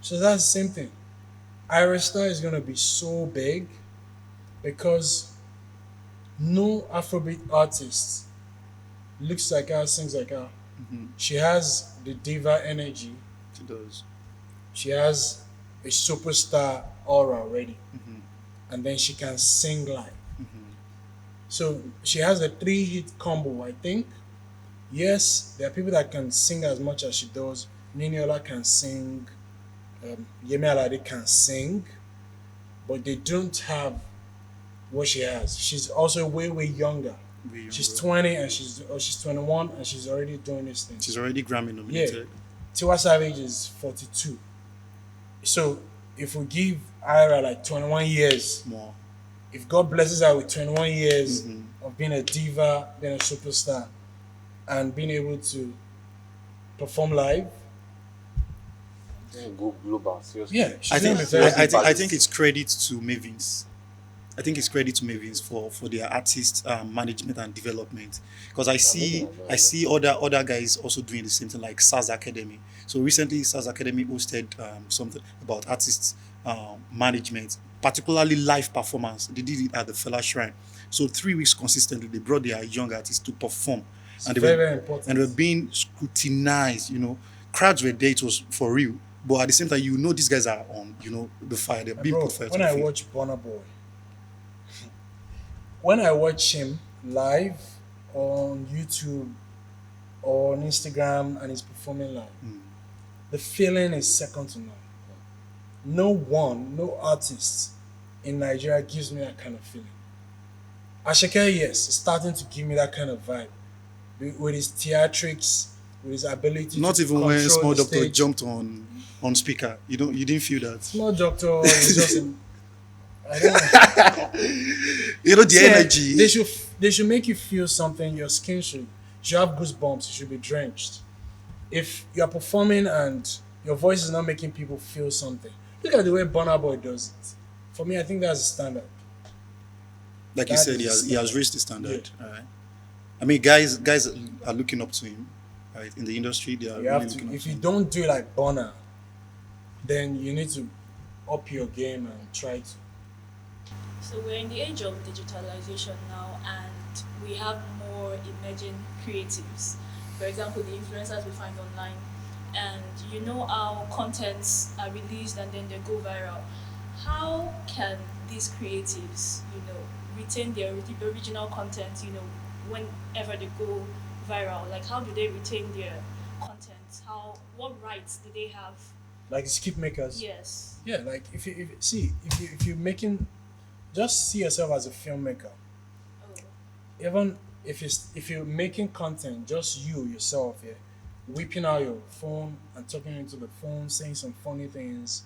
So that's the same thing. Ira Star is going to be so big because no Afrobeat artist looks like her, sings like her. She has the diva energy. It does. She has a superstar aura already. And then she can sing live. So she has a 3-hit combo, I think. Yes, there are people that can sing as much as she does. Niniola can sing. Yemi Alade can sing. But they don't have what she has. She's also way, way younger. She's 20 and she's 21 and she's already doing this thing. She's already Grammy nominated. Tiwa Savage is 42. So if we give Ira like 21 years, More. if God blesses her with 21 years Mhm. of being a diva, being a superstar, and being able to perform live, Go global, seriously. yeah, I she's think gonna be very big. I think it's credit to Mavins. I think it's credit to Mavins for their artist management and development, because Amazing as I well. see other guys also doing the same thing, like SARS Academy. So recently SARS Academy hosted something about artist management, particularly live performance. They did it at the Fela Shrine. So 3 weeks consistently they brought their young artists to perform, It's and very, very important. they were being scrutinized. Crowds were there. It was for real. But at the same time, these guys are on, the fire. They're And being bro, put fire to when the I feet. watch Burna Boy, when I watch him live on YouTube or on Instagram and he's performing live, the feeling is second to none. No artist in Nigeria gives me that kind of feeling. Ashake, yes, is starting to give me that kind of vibe with his theatrics, with his ability Not to even when control Small the Doctor stage. jumped on speaker. You didn't feel that. Small Doctor is just I don't know. The See, energy. they should make you feel something. Your skin should have goosebumps. You should be drenched. If you are performing and your voice is not making people feel something, look at the way Burna Boy does it. For me, I think that's the standard. Like you That said, is he has raised the standard. Alright. I mean, guys are looking up to him. Right, in the industry, they are You really have looking to. up If to you him. don't do it like Burna, then you need to up your game and try to. So we're in the age of digitalization now, and we have more emerging creatives. For example, the influencers we find online, and how contents are released and then they go viral. How can these creatives, retain their original content, whenever they go viral? Like, how do they retain their content? What rights do they have? Like skip makers. Yes. Yeah, like if you're making, just see yourself as a filmmaker. Oh. Even if you're making content, just you yourself, yeah, whipping out your phone and talking into the phone, saying some funny things,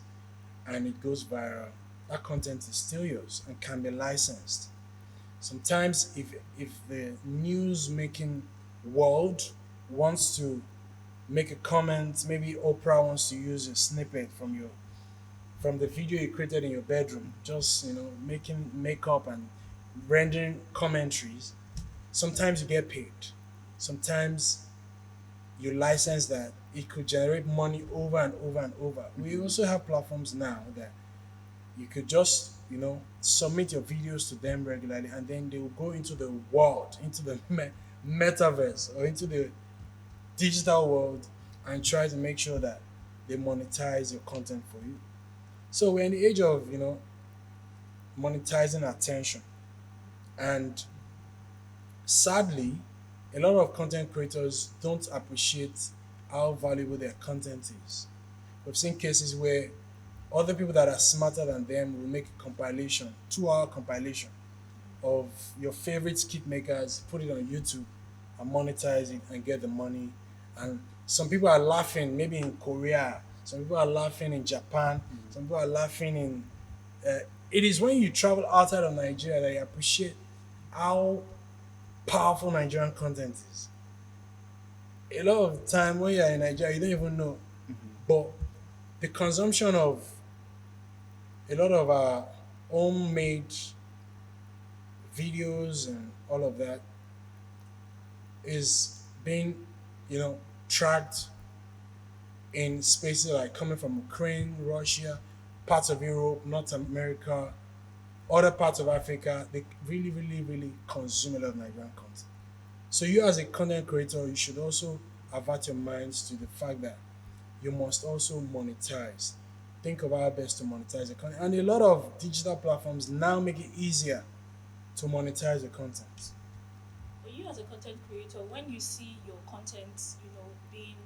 and it goes viral. That content is still yours and can be licensed. Sometimes, if the news making world wants to make a comment, maybe Oprah wants to use a snippet from the video you created in your bedroom, just making makeup and rendering commentaries. Sometimes you get paid. Sometimes you license that. It could generate money over and over and over. We also have platforms now that you could just submit your videos to them regularly, and then they will go into the world, into the metaverse, or into the digital world, and try to make sure that they monetize your content for you. So we're in the age of monetizing attention, and sadly, a lot of content creators don't appreciate how valuable their content is. We've seen cases where other people that are smarter than them will make a compilation, 2-hour compilation of your favorite skit makers, put it on YouTube and monetize it and get the money. And some people are laughing, maybe in Korea, some people are laughing in Japan, some people are laughing in. It is when you travel outside of Nigeria that you appreciate how powerful Nigerian content is. A lot of time when you're in Nigeria, you don't even know. But the consumption of a lot of our homemade videos and all of that is being, tracked in spaces like coming from Ukraine, Russia, parts of Europe, North America, other parts of Africa. They really, really, really consume a lot of Nigerian content. So you as a content creator, you should also avert your minds to the fact that you must also monetize. Think of how best to monetize the content. And a lot of digital platforms now make it easier to monetize the content. But you as a content creator, when you see your content, being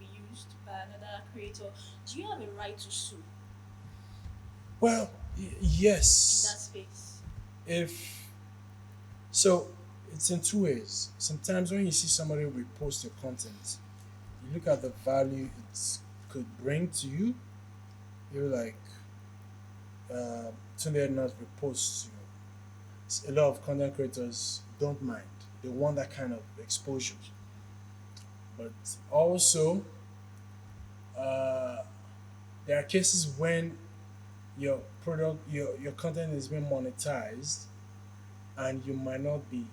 reused by another creator, do you have a right to sue Well, in that yes. space? If so, it's in two ways. Sometimes when you see somebody repost your content, you look at the value it could bring to you. You're like, Tunde Edna's reposts you. a lot of content creators don't mind. They want that kind of exposure. But also, uh, there are cases when your your content is being monetized and you might not be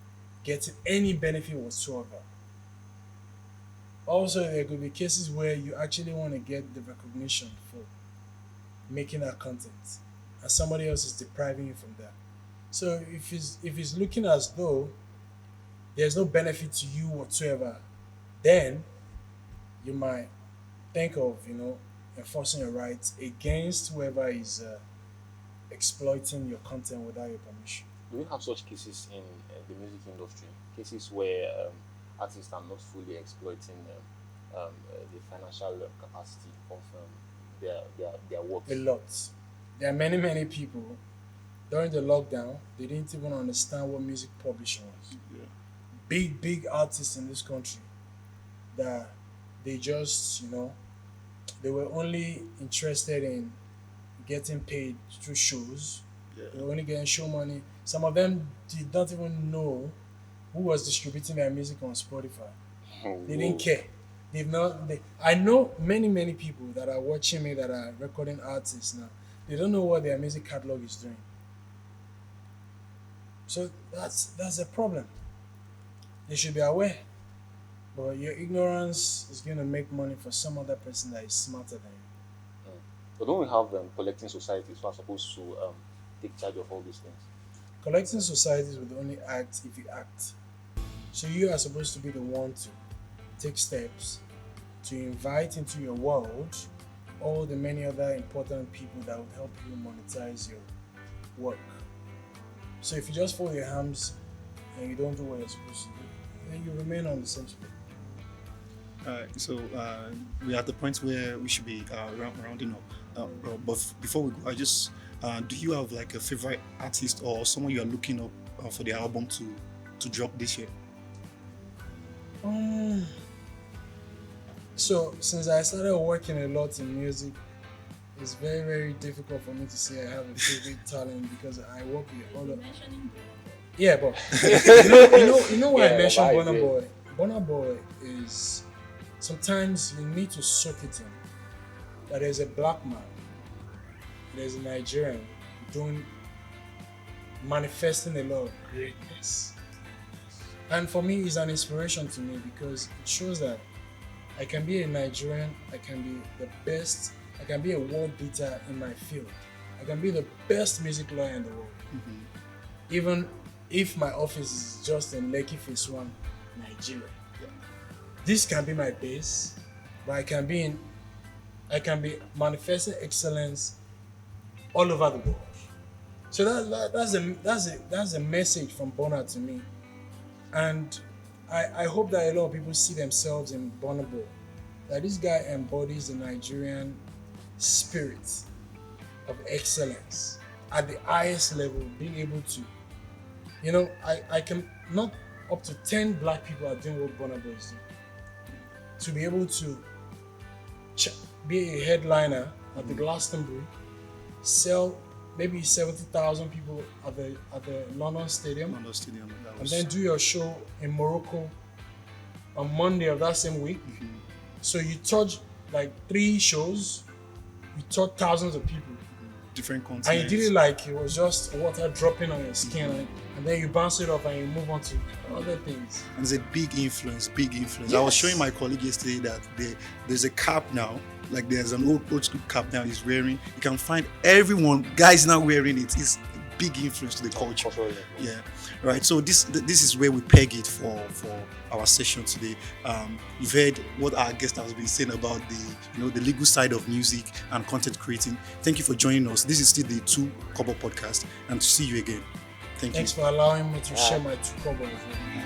getting any benefit whatsoever. Also, there could be cases where you actually want to get the recognition for making that content, and somebody else is depriving you from that. So if it's looking as though there's no benefit to you whatsoever, then you might think of enforcing your rights against whoever is exploiting your content without your permission. Do we have such cases in the music industry? Cases where artists are not fully exploiting the financial capacity of their works? A lot. There are many people during the lockdown. They didn't even understand what music publishing was. Yeah. Big artists in this country that they just they were only interested in getting paid through shows. Yeah. They were only getting show money. Some of them did not even know who was distributing their music on Spotify. They didn't care. They've not. I know many people that are watching me that are recording artists now. They don't know what their music catalog is doing. So that's a problem. They should be aware. But your ignorance is going to make money for some other person that is smarter than you. But don't we have collecting societies who are supposed to take charge of all these things? Collecting societies would only act if you act. So you are supposed to be the one to take steps to invite into your world all the many other important people that would help you monetize your work. So if you just fold your hands and you don't do what you're supposed to do, then you remain on the same spot. So we're at the point where we should be rounding up. But before we go, I just do you have like a favorite artist or someone you are looking up for their album to drop this year? So since I started working a lot in music, it's very difficult for me to say I have a favorite talent because I work with all of. Mentioning Yeah, but you know why I mentioned why is Burna it? Boy. Burna Boy is sometimes you need to soak it in that there's a black man, there's a Nigerian manifesting a lot of greatness. And for me, it's an inspiration to me because it shows that I can be a Nigerian, I can be the best, I can be a world beater in my field. I can be the best music lawyer in the world. Mm-hmm. Even if my office is just in Lekki Phase 1, Nigeria. This can be my base, but I can be manifesting excellence all over the world. So that's a message from Burna to me. And I hope that a lot of people see themselves in Burna Boy. That this guy embodies the Nigerian spirit of excellence at the highest level, being able to, I can not up to 10 black people are doing what Burna Boy is doing. To be able to be a headliner at the Glastonbury, sell maybe 70,000 people at the London Stadium, and then do your show in Morocco on Monday of that same week. Mm-hmm. So you touch like 3 shows, you touch thousands of people. Different continents. And you did it like it was just water dropping on your skin, and then you bounce it off and you move on to other things. And there's a big influence. Yes. I was showing my colleague yesterday that there's a cap now, like there's an old school cap now he's wearing. You can find everyone, guys now wearing it. It's a big influence to the culture. Yeah, right. So this is where we peg it for our session today. You've heard what our guest has been saying about the legal side of music and content creating. Thank you for joining us. This is still the 2 Kobo Podcast, and to see you again. Thanks for allowing me to share my 2 Kobo with you.